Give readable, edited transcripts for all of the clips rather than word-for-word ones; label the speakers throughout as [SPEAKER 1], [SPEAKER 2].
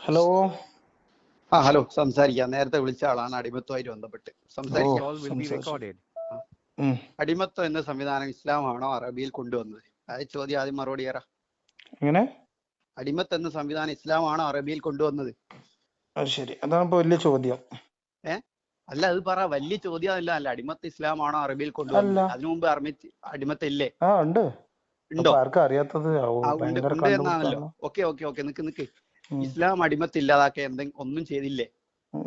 [SPEAKER 1] Hello.
[SPEAKER 2] Hello, സംസാരിക്കാം. നേരത്തെ വിളിച്ച ആളാണ് അടിമത്വമായിട്ട് ബന്ധപ്പെട്ട്
[SPEAKER 1] ഓ
[SPEAKER 2] സംസാരിക്കാം.
[SPEAKER 3] Call will be
[SPEAKER 1] സംസാരിച്ചു.
[SPEAKER 3] recorded.
[SPEAKER 2] ആ.
[SPEAKER 1] ഉം.
[SPEAKER 2] അടിമത്വം എന്ന സംവിധാനം ഇസ്ലാമാണോ അറബിയിൽ കൊണ്ടുവന്നത്? അത് ചോദ്യം ആദ്യം മറുപടി തരാം.
[SPEAKER 1] എങ്ങനെ?
[SPEAKER 2] അടിമത്വം എന്ന സംവിധാനം ഇസ്ലാമാണോ അറബിയിൽ കൊണ്ടുവന്നത്?
[SPEAKER 1] അത് ശരി, അതാണ് ഇപ്പൊ വലിയ ചോദ്യം.
[SPEAKER 2] അല്ല, അത് പറ. വലിയ ചോദ്യം അല്ല. അടിമത്വം ഇസ്ലാമാണോ അറബിയിൽ
[SPEAKER 1] അല്ല.
[SPEAKER 2] കൊണ്ടുവന്നത്? അതിനു മുമ്പ് അടിമത്തം ഇല്ലേ?
[SPEAKER 1] ഉണ്ട്.
[SPEAKER 2] ഉണ്ടോ?
[SPEAKER 1] അപ്പൊ ആർക്കും അറിയാത്തത്
[SPEAKER 2] ഉണ്ട്
[SPEAKER 1] ഭയങ്കര
[SPEAKER 2] ഉണ്ട് എന്നാണല്ലോ.
[SPEAKER 1] കണ്ടുപിടുത്തമാണല്ലോ.
[SPEAKER 2] ഓക്കെ നിക്ക്. ഇസ്ലാം അടിമത്തം ഇല്ലാതാക്കാൻ ഒന്നും ചെയ്തില്ലേ?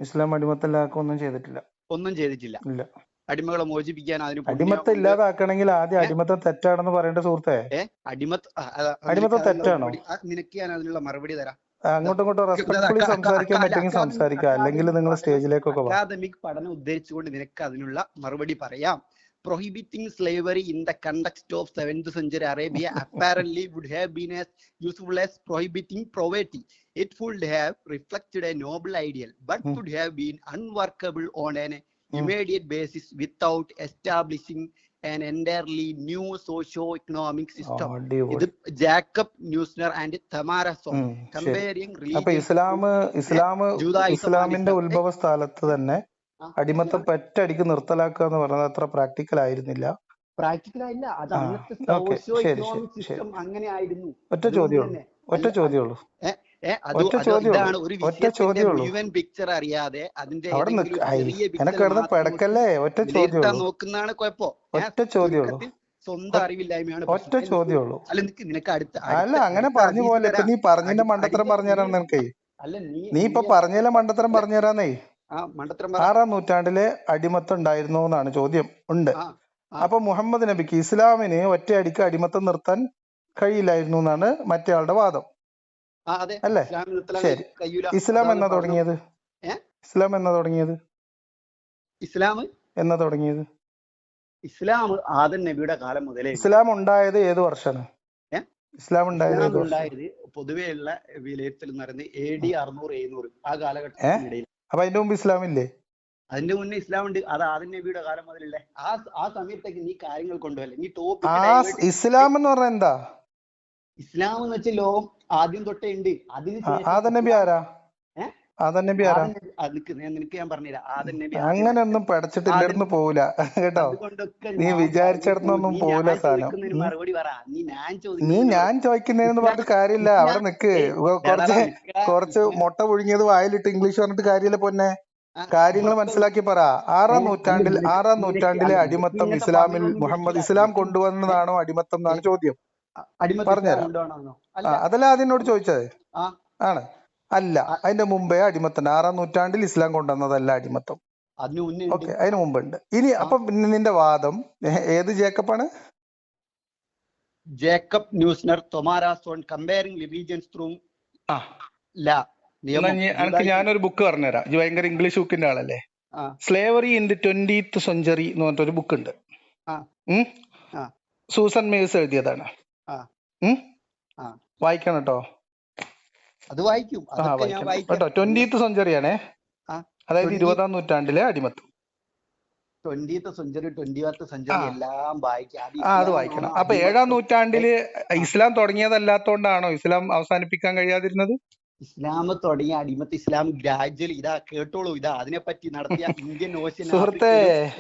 [SPEAKER 1] ഇസ്ലാം അടിമത്തല്ലാക്ക ഒന്നും ചെയ്തിട്ടില്ല.
[SPEAKER 2] ഒന്നും ചെയ്തിട്ടില്ല.
[SPEAKER 1] ഇല്ല.
[SPEAKER 2] അടിമകളെ മോചിപ്പിക്കാൻ അതിന്
[SPEAKER 1] അടിമത്തം ഇല്ലാതാക്കണമെങ്കിൽ ആദ്യം അടിമത്തം തെറ്റാണെന്ന് പറയേണ്ട സുഹൃത്തെ. അടിമത്തം തെറ്റാണോ?
[SPEAKER 2] നിനക്ക് ഞാൻ അതിനുള്ള മറുപടി തരാം.
[SPEAKER 1] അങ്ങോട്ടും റെസ്പെക്ട്ഫുള്ളി സംസാരിക്കാൻ പറ്റുമെങ്കിൽ സംസാരിക്കാം, അല്ലെങ്കിൽ നിങ്ങൾ സ്റ്റേജിലേക്കൊക്കെ വാ.
[SPEAKER 2] അക്കാദമിക് പഠനം ഉദ്ധരിച്ചുകൊണ്ട് നിനക്ക് അതിനുള്ള മറുപടി പറയാം. Prohibiting slavery in the context of 7th century Arabia apparently would have been as useful as prohibiting poverty. It would have reflected a noble ideal, but would have been unworkable on an immediate basis without establishing an entirely new socio-economic system. ഇത് Jacob Neusner and Tamara Sonn comparing
[SPEAKER 1] ഇസ്ലാമിന്റെ ഉത്ഭവ സ്ഥലത്ത് തന്നെ അടിമത്തം പെറ്റടിക്ക് നിർത്തലാക്കുക എന്ന് പറഞ്ഞത് അത്ര practical ആയിരുന്നില്ല.
[SPEAKER 2] പ്രാക്ടിക്കലായില്ല. അത് അന്നത്തെ സോഷ്യോ ഇക്കണോമിക് സിസ്റ്റം അങ്ങനെ ആയിരുന്നു.
[SPEAKER 1] ഒറ്റ ചോദ്യമുള്ളൂ.
[SPEAKER 2] ഇതാണ് ഒരു വിഷയത്തിന്റെ മുഴുവൻ പിക്ചർ അറിയാതെ അതിന്റെ നോക്കുന്നതാണ് കുഴപ്പം. സ്വന്തം അറിവില്ലായ്മയാണ്.
[SPEAKER 1] ഒറ്റ ചോദ്യമുള്ളൂ.
[SPEAKER 2] അല്ല, നിനക്ക്
[SPEAKER 1] അല്ല, അങ്ങനെ പറഞ്ഞു പോലെ. ഇപ്പൊ നീ പറഞ്ഞതിന്റെ മണ്ടത്തരം പറഞ്ഞുതരാൻ നിനക്കേ. നീ ഇപ്പൊ പറഞ്ഞതിലെ മണ്ടത്തരം പറഞ്ഞുതരാന്നേ. 6ാം നൂറ്റാണ്ടിലെ അടിമത്തം ഉണ്ടായിരുന്നു എന്നാണ് ചോദ്യം. ഉണ്ട്. അപ്പൊ മുഹമ്മദ് നബിക്ക് ഇസ്ലാമിന് ഒറ്റയടിക്ക് അടിമത്തം നിർത്താൻ കഴിയില്ലായിരുന്നു എന്നാണ് മറ്റേയാളുടെ വാദം, അല്ലേ? ശരി. ഇസ്ലാം എന്നാ തുടങ്ങിയത്?
[SPEAKER 2] ഇസ്ലാം ആദം നബിയുടെ കാലം മുതലേ.
[SPEAKER 1] ഇസ്ലാം ഉണ്ടായത് ഏത് വർഷമാണ്? ഇസ്ലാം ഉണ്ടായത്
[SPEAKER 2] പൊതുവെയുള്ള വിലയിരുത്തൽ എന്ന് പറയുന്നത് AD 600-700 ആ കാലഘട്ടത്തിനിടയിൽ.
[SPEAKER 1] അപ്പൊ അതിന്റെ മുമ്പ് ഇസ്ലാം ഇല്ലേ?
[SPEAKER 2] അതിന്റെ മുന്നേ ഇസ്ലാം ഉണ്ട്. അത് ആദം നബിയുടെ കാലം മുതലല്ലേ. ആ സമയത്തേക്ക് നീ കാര്യങ്ങൾ കൊണ്ടുവല്ലേ. നീ ടോപ്പിക് ഇസ്ലാം എന്ന് പറഞ്ഞാൽ എന്താ? ഇസ്ലാം എന്ന് വെച്ചാൽ ലോകം ആദ്യം തൊട്ടേ ഉണ്ട്.
[SPEAKER 1] ആദം നബി ആരാ?
[SPEAKER 2] നിനക്ക് ഞാൻ പറഞ്ഞുതരാം. ആദം നബി
[SPEAKER 1] അങ്ങനെയൊന്നും പഠിച്ചിട്ടില്ലെന്ന് പോവില്ല കേട്ടോ. നീ വിചാരിച്ചിടത്തൊന്നും പോവില്ല സാധനം.
[SPEAKER 2] മറുപടി പറ.
[SPEAKER 1] നീ ഞാൻ ചോദിക്കുന്നതിന് പറഞ്ഞിട്ട് കാര്യമില്ല. അവിടെ നിക്ക്. കുറച്ച് മുട്ട പുഴുങ്ങിയത് വായിലിട്ട് ഇംഗ്ലീഷ് പറഞ്ഞിട്ട് കാര്യമില്ല പൊന്നെ. കാര്യങ്ങൾ മനസ്സിലാക്കി പറ. 6ാം നൂറ്റാണ്ടിലെ അടിമത്തം ഇസ്ലാം കൊണ്ടുവന്നതാണോ അടിമത്തം എന്നാണ് ചോദ്യം. പറഞ്ഞുതരാം. അതല്ല ആദ്യം എന്നോട് ചോദിച്ചത്. ആണ്. അല്ല, അതിന്റെ മുമ്പേ അടിമത്തം. 6ാം നൂറ്റാണ്ടിൽ ഇസ്ലാം കൊണ്ടുവന്നതല്ല അടിമത്തം. ഓക്കെ, അതിന് മുമ്പുണ്ട്. ഇനി അപ്പം നിന്റെ വാദം ഏത് ജേക്കബാണ്?
[SPEAKER 2] ജേക്കബ് ന്യൂസ്നർ, തൊമാരാസോൺ, കമ്പയറിംഗ് റിലീജിയൻസ് ത്രൂ ലാ.
[SPEAKER 1] എനിക്ക് ഞാനൊരു ബുക്ക് പറഞ്ഞുതരാം. ഇത് ഭയങ്കര ഇംഗ്ലീഷ് ബുക്കിന്റെ ആളല്ലേ. Slavery in the 20th century എന്ന് പറഞ്ഞിട്ടൊരു ബുക്ക് ഉണ്ട്. സൂസൻ മേഴ്സ് എഴുതിയതാണ്. വായിക്കണം കേട്ടോ.
[SPEAKER 2] അത് വായിക്കും
[SPEAKER 1] കേട്ടോ. 20th century ആണേ. അതായത് 20ാം നൂറ്റാണ്ടിലെ അടിമത്തം.
[SPEAKER 2] 20th century 20th century എല്ലാം വായിക്കാം.
[SPEAKER 1] അത് വായിക്കണം. അപ്പൊ 7ാം നൂറ്റാണ്ടില് ഇസ്ലാം തുടങ്ങിയതല്ലാത്തോണ്ടാണോ ഇസ്ലാം അവസാനിപ്പിക്കാൻ കഴിയാതിരുന്നത്?
[SPEAKER 2] ഇസ്ലാം തുടങ്ങിയ അടിമത്ത് ഇസ്ലാം ഗ്രാജുവലി കേട്ടോളൂ. അതിനെപ്പറ്റി നടത്തിയ ഇന്ത്യൻ ഓഷ്യൻ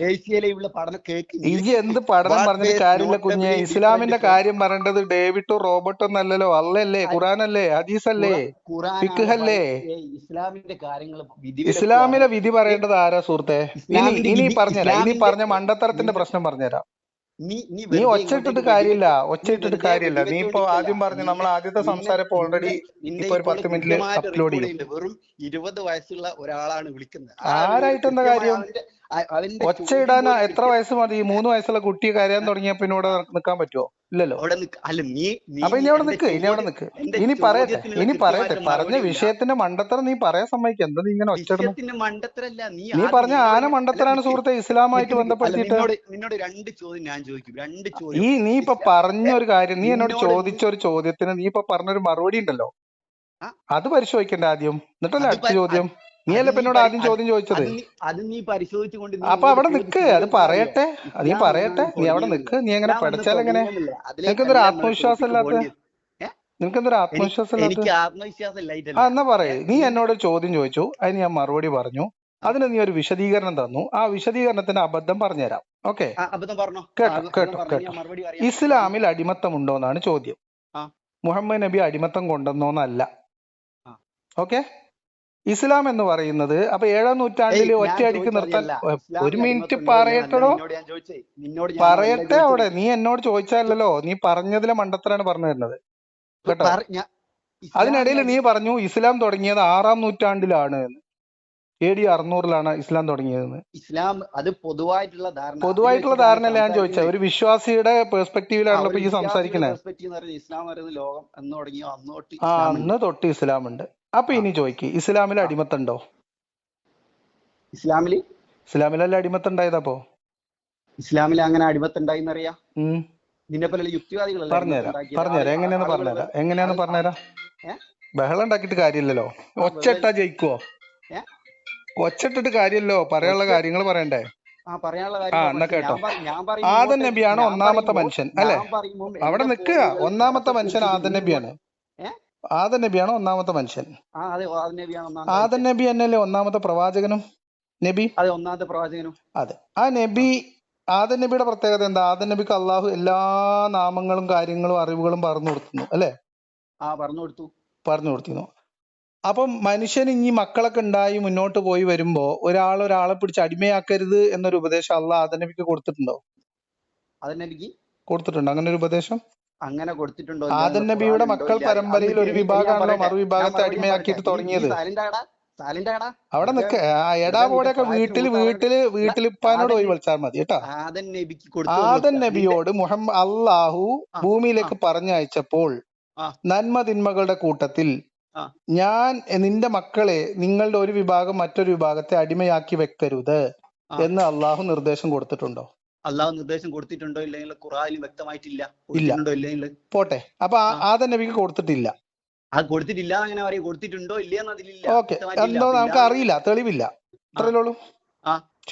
[SPEAKER 2] ഏഷ്യയിലുള്ള പഠനം കേക്ക്.
[SPEAKER 1] എന്ത് പഠനം പറഞ്ഞിട്ട് കാര്യമില്ല കുഞ്ഞെ. ഇസ്ലാമിന്റെ കാര്യം പറയേണ്ടത് ഡേവിഡോ റോബർട്ടോ എന്നല്ലല്ലോ. അല്ലല്ലേ, ഖുറാനല്ലേ, ഹദീസല്ലേ, ഫിഖ്ഹല്ലേ?
[SPEAKER 2] ഇസ്ലാമിന്റെ കാര്യങ്ങൾ
[SPEAKER 1] ഇസ്ലാമിലെ വിധി പറയേണ്ടത് ആരാ സുഹൃത്തെ? ഇനി പറഞ്ഞ മണ്ടത്തരത്തിന്റെ പ്രശ്നം പറഞ്ഞുതരാം. നീ ഒച്ചയിട്ടിട്ട് കാര്യമില്ല. നീ ഇപ്പൊ ആദ്യം പറഞ്ഞു. നമ്മൾ ആദ്യത്തെ സംസാരം ഇപ്പൊ ഓൾറെഡി ഇപ്പൊ ഒരു 10 മിനിറ്റിൽ അപ്ലോഡ് ചെയ്യും.
[SPEAKER 2] വെറും 20 വയസ്സുള്ള ഒരാളാണ് വിളിക്കുന്നത്.
[SPEAKER 1] ആരായിട്ടെന്താ കാര്യം? ഒച്ചയിടാൻ എത്ര വയസ്സ് മതി? 3 വയസ്സുള്ള കുട്ടിയെ കരയാൻ തുടങ്ങിയപ്പോ ഇവിടെ നിൽക്കാൻ പറ്റുമോ? ഇല്ലല്ലോ. അപ്പൊ ഇനി അവിടെ നിക്ക്. ഇനി പറയട്ടെ. പറഞ്ഞ വിഷയത്തിന്റെ മണ്ടത്തരം നീ പറയാൻ സമ്മതിക്കുക. എന്താ നീ ഇങ്ങനെ ഒച്ചയിടുന്നു? നീ പറഞ്ഞ ആന മണ്ടത്തരാണ് സുഹൃത്തെ ഇസ്ലാമായിട്ട് ബന്ധപ്പെടുത്തിയിട്ട്.
[SPEAKER 2] നിന്നോട് 2 ചോദ്യം ഞാൻ ചോദിക്കും. 2 ചോദ്യം.
[SPEAKER 1] നീ ഇപ്പൊ പറഞ്ഞ ഒരു കാര്യം, നീ എന്നോട് ചോദിച്ച ഒരു ചോദ്യത്തിന് നീ ഇപ്പൊ പറഞ്ഞൊരു മറുപടി ഉണ്ടല്ലോ, അത് പരിശോധിക്കണ്ട ആദ്യം. എന്നിട്ടല്ലേ അടുത്ത ചോദ്യം. നീയല്ലേ എന്നോട് ആദ്യം ചോദ്യം ചോദിച്ചത്.
[SPEAKER 2] അത് നീ പരിശോധിച്ചുകൊണ്ട്
[SPEAKER 1] അപ്പൊ അവിടെ നിക്ക്. അത് പറയട്ടെ. നീ അവിടെ നിക്ക്. നീ എങ്ങനെ പഠിച്ചാലെങ്ങനെ? നിനക്ക് എന്തൊരു ആത്മവിശ്വാസം ഇല്ലാത്ത? നിനക്ക് എന്തൊരു ആത്മവിശ്വാസം ഇല്ലാത്ത?
[SPEAKER 2] എനിക്ക് ആത്മവിശ്വാസം
[SPEAKER 1] ആ
[SPEAKER 2] ഇല്ലായിട്ടല്ല.
[SPEAKER 1] എന്നാ പറയേ, നീ എന്നോട് ചോദ്യം ചോദിച്ചു, അതിന് ഞാൻ മറുപടി പറഞ്ഞു, അതിന് നീ ഒരു വിശദീകരണം തന്നു, ആ വിശദീകരണത്തിന് അബദ്ധം പറഞ്ഞുതരാം. ഓക്കെ,
[SPEAKER 2] അബദ്ധം പറഞ്ഞോ.
[SPEAKER 1] കേട്ടോ
[SPEAKER 2] അബദ്ധം
[SPEAKER 1] കേട്ടോ
[SPEAKER 2] പറഞ്ഞു,
[SPEAKER 1] കേട്ടോ.
[SPEAKER 2] ഞാൻ മറുപടി പറയാം. പറഞ്ഞോ.
[SPEAKER 1] ഇസ്ലാമിൽ അടിമത്തം ഉണ്ടോന്നാണ് ചോദ്യം.
[SPEAKER 2] ആ
[SPEAKER 1] മുഹമ്മദ് നബി അടിമത്തം കൊണ്ടുവന്നോന്നല്ല.
[SPEAKER 2] ആ.
[SPEAKER 1] ഓക്കെ, ഇസ്ലാം എന്ന് പറയുന്നത് അപ്പൊ 7-ാം നൂറ്റാണ്ടില്
[SPEAKER 2] ഞാൻ
[SPEAKER 1] ഒറ്റയടിക്ക് നിർത്താൻ
[SPEAKER 2] ചോദിച്ചതല്ല,
[SPEAKER 1] ഒരു
[SPEAKER 2] ഇസ്ലാമിൽ
[SPEAKER 1] മിനിറ്റ്
[SPEAKER 2] അടിമത്തം ഉണ്ടോ ഇല്ലയോ എന്നല്ല
[SPEAKER 1] പറയട്ടടോ,
[SPEAKER 2] നിന്നോട് ഞാൻ ചോദിച്ചേ. നിന്നോട് ഞാൻ അതല്ല
[SPEAKER 1] പറയട്ടെ അവിടെ.
[SPEAKER 2] ചോദിച്ചത്.
[SPEAKER 1] നീ എന്നോട് ചോദിച്ചാലല്ലോ, നീ പറഞ്ഞതിലെ മണ്ടത്തരാണ് പറഞ്ഞു തരുന്നത് കേട്ടോ. അതിനിടയിൽ
[SPEAKER 2] ഇസ്ലാമിൽ
[SPEAKER 1] നീ പറഞ്ഞു ഇസ്ലാം തുടങ്ങിയത് 6-ാം നൂറ്റാണ്ടിലാണ് എന്ന്. AD 600-ലാണ് ഇസ്ലാം തുടങ്ങിയതെന്ന്.
[SPEAKER 2] ഇസ്ലാം അത് പൊതുവായിട്ടുള്ള ധാരണ.
[SPEAKER 1] പൊതുവായിട്ടുള്ള ധാരണയല്ല ഞാൻ ചോദിച്ചത്, ഒരു വിശ്വാസിയുടെ പെർസ്പെക്റ്റീവിലാണല്ലോ ഇപ്പൊ ഈ സംസാരിക്കണേ.
[SPEAKER 2] ഇസ്ലാം പറയുന്ന ലോകം എന്ന് തുടങ്ങിയോ അന്ന് തൊട്ട്
[SPEAKER 1] ആ,
[SPEAKER 2] ഇസ്ലാം ഉണ്ട്.
[SPEAKER 1] അന്ന് തൊട്ട് ഇസ്ലാം ഉണ്ട്. അപ്പൊ ഇനി ചോദിക്ക്, ഇസ്ലാമിൽ അടിമത്തം ഉണ്ടോ? ഇസ്ലാമിലല്ല അടിമത്തം ഉണ്ടായതപ്പോ?
[SPEAKER 2] ഇസ്ലാമിൽ അങ്ങനെ അടിമത്തം ഉണ്ടായിന്നറിയാം.
[SPEAKER 1] ഉം
[SPEAKER 2] നിന്നെ പോലെ യുക്തിവാദികളല്ല
[SPEAKER 1] പറഞ്ഞുതരാം എങ്ങനെയാന്ന് പറഞ്ഞുതരാം. ബഹളം ഉണ്ടാക്കിയിട്ട് കാര്യമില്ലല്ലോ, ഒച്ചട്ടാ ജയിക്കുവോ? ഒച്ചട്ടിട്ട് കാര്യമല്ലോ, പറയാനുള്ള കാര്യങ്ങൾ പറയണ്ടേ? എന്നാ കേട്ടോ. ആദം നബിയാണ് ഒന്നാമത്തെ മനുഷ്യൻ അല്ലെ? അവിടെ നിൽക്കുക. ഒന്നാമത്തെ മനുഷ്യൻ ആദം നബിയാണ്. ആദം നബിയാണ് ഒന്നാമത്തെ മനുഷ്യൻ. ആദം നബി തന്നെയല്ലേ ഒന്നാമത്തെ പ്രവാചകനും നബി?
[SPEAKER 2] അതെ, ഒന്നാമത്തെ പ്രവാചകനും. അതെ.
[SPEAKER 1] ആ നബി, ആദം നബിയുടെ പ്രത്യേകത എന്താ? ആദം നബിക്ക് അള്ളാഹു എല്ലാ നാമങ്ങളും കാര്യങ്ങളും അറിവുകളും പറഞ്ഞു കൊടുക്കുന്നു അല്ലെ? പറഞ്ഞു കൊടുത്തിരുന്നു. അപ്പം മനുഷ്യന് ഇനി മക്കളൊക്കെ ഉണ്ടായി മുന്നോട്ട് പോയി വരുമ്പോ ഒരാളെ പിടിച്ച് അടിമയാക്കരുത് എന്നൊരു ഉപദേശം അള്ളാഹ് ആദം നബിക്ക് കൊടുത്തിട്ടുണ്ടോ? കൊടുത്തിട്ടുണ്ടോ അങ്ങനെ ഒരു ഉപദേശം?
[SPEAKER 2] അങ്ങനെ കൊടുത്തിട്ടുണ്ടോ?
[SPEAKER 1] ആദം നബിയുടെ മക്കൾ പരമ്പരയിൽ ഒരു വിഭാഗമാണല്ലോ മറുവിഭാഗത്തെ അടിമയാക്കിയിട്ട് തുടങ്ങിയത്. അവിടെ നിൽക്ക. എടാ പോടെയൊക്കെ വീട്ടിലിപ്പാനോട് പോയി വിളിച്ചാൽ മതി കേട്ടാ. ആദം നബിയോട് അള്ളാഹു ഭൂമിയിലേക്ക് പറഞ്ഞയച്ചപ്പോൾ നന്മ തിന്മകളുടെ കൂട്ടത്തിൽ ഞാൻ നിന്റെ മക്കളെ നിങ്ങളുടെ ഒരു വിഭാഗം മറ്റൊരു വിഭാഗത്തെ അടിമയാക്കി വെക്കരുത് എന്ന് അള്ളാഹു നിർദ്ദേശം കൊടുത്തിട്ടുണ്ടോ?
[SPEAKER 2] അള്ളാഹു നിർദ്ദേശം കൊടുത്തിട്ടുണ്ടോ ഇല്ലെങ്കിൽ ഖുർആനിൽ വ്യക്തമായിട്ടില്ല. ഇല്ല.
[SPEAKER 1] പോട്ടെ, അപ്പൊ ആദം നബിക്ക് കൊടുത്തിട്ടില്ല.
[SPEAKER 2] കൊടുത്തിട്ടില്ല അങ്ങനെ പറയും. കൊടുത്തിട്ടുണ്ടോ ഇല്ലയെന്നതിലില്ല.
[SPEAKER 1] ഓക്കെ, എന്തോ നമുക്ക് അറിയില്ല, തെളിവില്ല, അത്രയല്ലേ ഉള്ളൂ.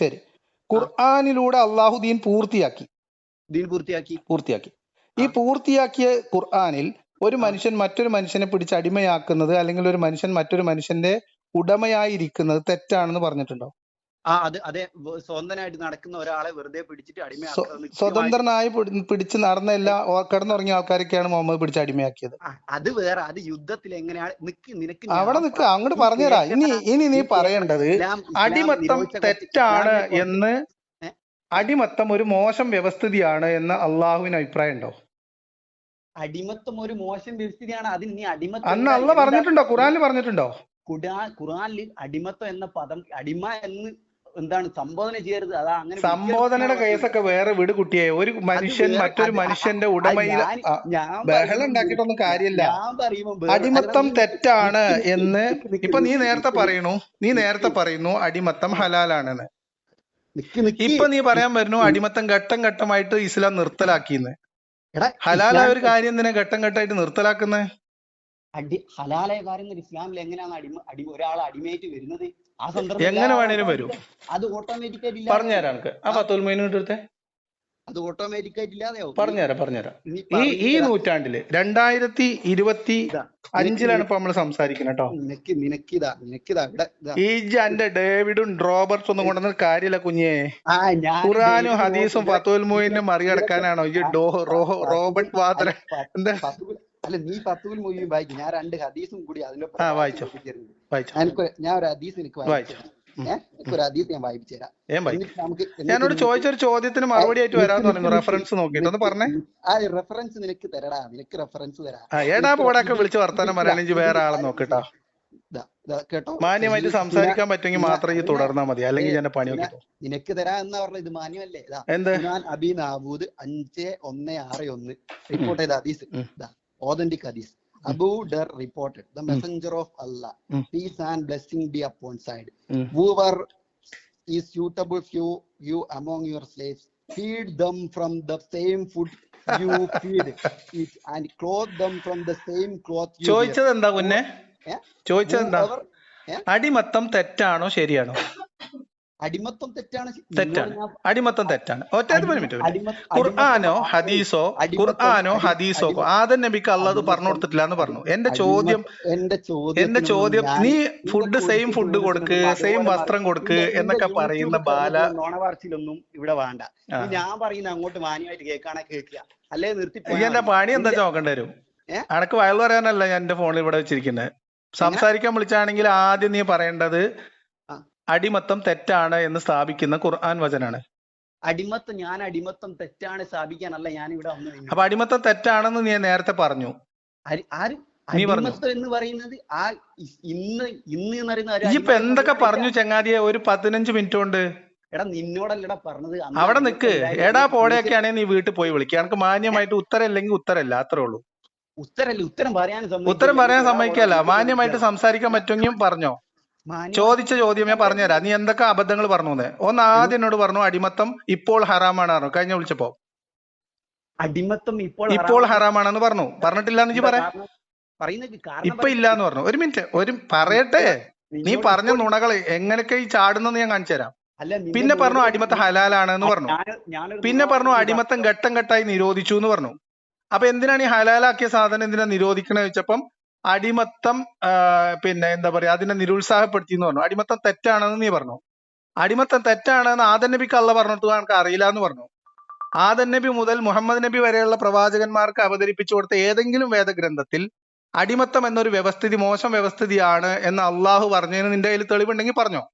[SPEAKER 1] ശരി, ഖുർആനിലൂടെ അള്ളാഹു ദീൻ പൂർത്തിയാക്കി. ഈ പൂർത്തിയാക്കിയ ഖുർആനിൽ ഒരു മനുഷ്യൻ മറ്റൊരു മനുഷ്യനെ പിടിച്ച് അടിമയാക്കുന്നത് അല്ലെങ്കിൽ ഒരു മനുഷ്യൻ മറ്റൊരു മനുഷ്യന്റെ ഉടമയായിരിക്കുന്നത് തെറ്റാണെന്ന് പറഞ്ഞിട്ടുണ്ടോ?
[SPEAKER 2] അതെ, സ്വതന്ത്രനായിട്ട് നടക്കുന്ന ഒരാളെ വെറുതെ പിടിച്ചിട്ട്
[SPEAKER 1] സ്വതന്ത്രനായി പിടിച്ച് നടന്ന എല്ലാ കിടന്നുറങ്ങിയ ആൾക്കാരൊക്കെയാണ് മുഹമ്മദ് പിടിച്ച് അടിമയാക്കിയത്.
[SPEAKER 2] അത് വേറെ, അത് യുദ്ധത്തിൽ എങ്ങനെയാണ് നിനക്ക്
[SPEAKER 1] അവിടെ നിൽക്കുക. അങ്ങോട്ട് പറഞ്ഞുതരാ. ഇനി നീ പറയേണ്ടത് അടിമത്തം തെറ്റാണ് എന്ന്, അടിമത്തം ഒരു മോശം വ്യവസ്ഥിതിയാണ് എന്ന് അള്ളാഹുവിന് അഭിപ്രായം ഉണ്ടോ?
[SPEAKER 2] അടിമത്തം ഒരു മോശം വ്യവസ്ഥിതിയാണ്. അതിന് നീ അടിമത്തം
[SPEAKER 1] അന്ന് അള്ളാഹ് പറഞ്ഞിട്ടുണ്ടോ? ഖുർആനിൽ പറഞ്ഞിട്ടുണ്ടോ?
[SPEAKER 2] ഖുർആനിൽ അടിമത്തം എന്ന പദം, അടിമ എന്ന് എന്താണ് സംബോധന ചെയ്യരുത്. അതാ അങ്ങനെ
[SPEAKER 1] സംബോധനയുടെ കേസൊക്കെ വേറെ വിട് കുട്ടിയെ. ഒരു മനുഷ്യൻ മറ്റൊരു മനുഷ്യന്റെ ഉടമയിൽ ബഹളം ഉണ്ടാക്കിയിട്ടൊന്നും കാര്യമില്ല. അടിമത്തം തെറ്റാണ് എന്ന് ഇപ്പൊ നീ നേരത്തെ പറയുന്നു അടിമത്തം ഹലാലാണെന്ന്. ഇപ്പൊ നീ പറയാൻ വരുന്നു അടിമത്തം ഘട്ടം ഘട്ടമായിട്ട് ഇസ്ലാം നിർത്തലാക്കിന്ന്. ഹലാലായ ഒരു കാര്യം എന്തിനാ ഘട്ടം ഘട്ടമായിട്ട് നിർത്തലാക്കുന്നത്?
[SPEAKER 2] ഹലാലായ കാര്യങ്ങൾ ഇസ്ലാമിൽ എങ്ങനെയാണ് ഒരാൾ അടിമയായിട്ട് വരുന്നത്? ആ സന്ദർഭം
[SPEAKER 1] എങ്ങനെ വേണേലും വരും.
[SPEAKER 2] അത് ഓട്ടോമാറ്റിക്കായിട്ട്
[SPEAKER 1] പറഞ്ഞുതരാം.
[SPEAKER 2] അത് ഓട്ടോമാറ്റിക്കായിട്ട് ഇല്ലാതെയോ?
[SPEAKER 1] പറഞ്ഞുതരാം. ഈ നൂറ്റാണ്ടില് 2025 ഇപ്പൊ നമ്മള് സംസാരിക്കുന്നത് കേട്ടോ. ഈ എന്റെ ഡേവിഡും റോബർട്ട്സ് ഒന്നും കൊണ്ടുവന്ന കാര്യമില്ല കുഞ്ഞേ. ഖുറാനും ഹദീസും ഫത്തുൽ മുഈനും മറികടക്കാനാണോ ഈ റോബർട്ട് വാദ്ര? എന്താ?
[SPEAKER 2] അല്ല, നീ ഫത്തുൽ മുഈൻ വായിക്കും, ഞാൻ 2 ഹദീസും കൂടി അതിന്റെ
[SPEAKER 1] വായിച്ചോ.
[SPEAKER 2] ഞാൻ ഒരു ഹദീസ് ഒരു ഹദീസ് ഞാൻ വായിച്ചു തരാം.
[SPEAKER 1] ഞാനോട് ചോദിച്ചൊരു ചോദ്യത്തിന് മറുപടി ആയിട്ട് വരാന്ന് പറഞ്ഞു. റെഫറൻസ് നോക്കിട്ട് ഒന്ന് പറഞ്ഞേ.
[SPEAKER 2] ആ റെഫറൻസ് നിനക്ക് തരടാ, നിനക്ക് റെഫറൻസ് തരാം.
[SPEAKER 1] ഏടാ പോടൊക്കെ വിളിച്ച് വർത്താനം പറയാണെങ്കിൽ വേറെ ആളെ നോക്കട്ടോ.
[SPEAKER 2] കേട്ടോ,
[SPEAKER 1] മാന്യമായിട്ട് സംസാരിക്കാൻ പറ്റുമെങ്കിൽ മാത്രം ഈ തുടർന്നാ മതി, അല്ലെങ്കിൽ ഞാൻ പണി നോക്കിട്ടോ.
[SPEAKER 2] നിനക്ക് തരാ എന്നാ പറഞ്ഞ ഇത് മാന്യമല്ലേ? അബി നാബൂദ് 5161 റിപ്പോർട്ട് ചെയ്ത ഹദീസ്, authentic hadith. Abu Dar reported, the messenger of Allah, peace and blessing be upon side, whoever is suitable for you among your slaves, feed them from the same food you feed it, and clothe them from the same cloth you wear.
[SPEAKER 1] ചോദിച്ചത് എന്താ കുഞ്ഞെ? ചോദിച്ചത് എന്താ? അടിമത്തം തെറ്റാണോ ശരിയാണോ?
[SPEAKER 2] അടിമത്തം തെറ്റാണ്.
[SPEAKER 1] തെറ്റാണ്. അടിമത്തം തെറ്റാണ്. ഒറ്റ മിനിറ്റ്.
[SPEAKER 2] അടിമത്തം
[SPEAKER 1] ഖുർആാനോ ഹദീസോ ആദം നബിക്ക് അല്ലാഹ് പറഞ്ഞു കൊടുത്തിട്ടില്ല എന്ന് പറഞ്ഞു. എന്റെ ചോദ്യം നീ സെയിം ഫുഡ് കൊടുക്ക്, സെയിം വസ്ത്രം കൊടുക്ക് എന്നൊക്കെ പറയുന്ന ബാല
[SPEAKER 2] നോണവാർച്ചിലൊന്നും ഇവിടെ വേണ്ട. ഞാൻ പറയുന്ന അങ്ങോട്ട് മാന്യമായിട്ട് കേൾക്കാണെ കേൾക്കുക, അല്ലെ നിർത്തി.
[SPEAKER 1] എന്റെ പണി എന്താ നോക്കേണ്ടി വരും. അനക്ക് വയൽ പറയാനല്ല ഞാൻ എന്റെ ഫോണിൽ ഇവിടെ വെച്ചിരിക്കുന്നത്. സംസാരിക്കാൻ വിളിച്ചാണെങ്കിൽ ആദ്യം നീ പറയേണ്ടത് അടിമത്തം തെറ്റാണ് എന്ന് സ്ഥാപിക്കുന്ന ഖുർആൻ വചനാണ്.
[SPEAKER 2] ഞാൻ അടിമത്തം തെറ്റാണ് സ്ഥാപിക്കാനല്ല ഞാൻ ഇവിടെ വന്നത്.
[SPEAKER 1] അപ്പൊ അടിമത്തം തെറ്റാണെന്ന് നീ നേരത്തെ പറഞ്ഞു.
[SPEAKER 2] എന്ന് പറയുന്നത്
[SPEAKER 1] ഇപ്പൊ എന്തൊക്കെ പറഞ്ഞു ചങ്ങാതിയെ ഒരു 15 മിനിറ്റ് കൊണ്ട്?
[SPEAKER 2] എടാ നിന്നോടല്ലടാ പറഞ്ഞത്.
[SPEAKER 1] അവിടെ നിക്ക്. എടാ പോടെയൊക്കെ ആണെങ്കിൽ നീ വീട്ടിൽ പോയി വിളിക്കുക. എനിക്ക് മാന്യമായിട്ട് ഉത്തരം ഇല്ലെങ്കിൽ ഉത്തരല്ല, അത്രേ ഉള്ളൂ.
[SPEAKER 2] ഉത്തരം
[SPEAKER 1] പറയാൻ സമ്മതിക്കല്ല. മാന്യമായിട്ട് സംസാരിക്കാൻ പറ്റുമെങ്കിൽ പറഞ്ഞോ. ചോദിച്ച ചോദ്യം ഞാൻ പറഞ്ഞുതരാം. നീ എന്തൊക്കെ അബദ്ധങ്ങൾ പറഞ്ഞു? ഒന്ന് ആദ്യം എന്നോട് പറഞ്ഞു അടിമത്തം ഇപ്പോൾ ഹറാമാണ് പറഞ്ഞു കഴിഞ്ഞ വിളിച്ചപ്പോ.
[SPEAKER 2] അടിമത്തം
[SPEAKER 1] ഇപ്പോൾ ഹറാമാണെന്ന് പറഞ്ഞിട്ടില്ല എന്ന് പറയാ. ഇപ്പൊ ഇല്ലാന്ന് പറഞ്ഞു. ഒരു മിനിറ്റ് പറയട്ടെ. നീ പറഞ്ഞ നുണകള് എങ്ങനെയൊക്കെ ഈ ചാടുന്നെന്ന് ഞാൻ കാണിച്ചു തരാം. പിന്നെ പറഞ്ഞു അടിമത്തം ഹലാലാണ് എന്ന് പറഞ്ഞു. പിന്നെ പറഞ്ഞു അടിമത്തം ഘട്ടം ഘട്ടമായി നിരോധിച്ചു എന്ന് പറഞ്ഞു. അപ്പൊ എന്തിനാണ് ഈ ഹലാലാക്കിയ സാധനം എന്തിനാ നിരോധിക്കണെന്ന് വെച്ചപ്പം അടിമത്തം പിന്നെ എന്താ പറയാ അതിനെ നിരുത്സാഹപ്പെടുത്തി എന്ന് പറഞ്ഞു. അടിമത്തം തെറ്റാണെന്ന് നീ പറഞ്ഞു. അടിമത്തം തെറ്റാണെന്ന് ആദം നബിക്ക് അള്ളാഹ് പറഞ്ഞിട്ട് എനിക്ക് അറിയില്ല എന്ന് പറഞ്ഞു. ആദം നബി മുതൽ മുഹമ്മദ് നബി വരെയുള്ള പ്രവാചകന്മാർക്ക് അവതരിപ്പിച്ചു കൊടുത്ത ഏതെങ്കിലും വേദഗ്രന്ഥത്തിൽ അടിമത്തം എന്നൊരു വ്യവസ്ഥിതി മോശം വ്യവസ്ഥിതിയാണ് എന്ന് അള്ളാഹു പറഞ്ഞതിന് നിന്റെ കയ്യിൽ തെളിവുണ്ടെങ്കിൽ പറഞ്ഞോ.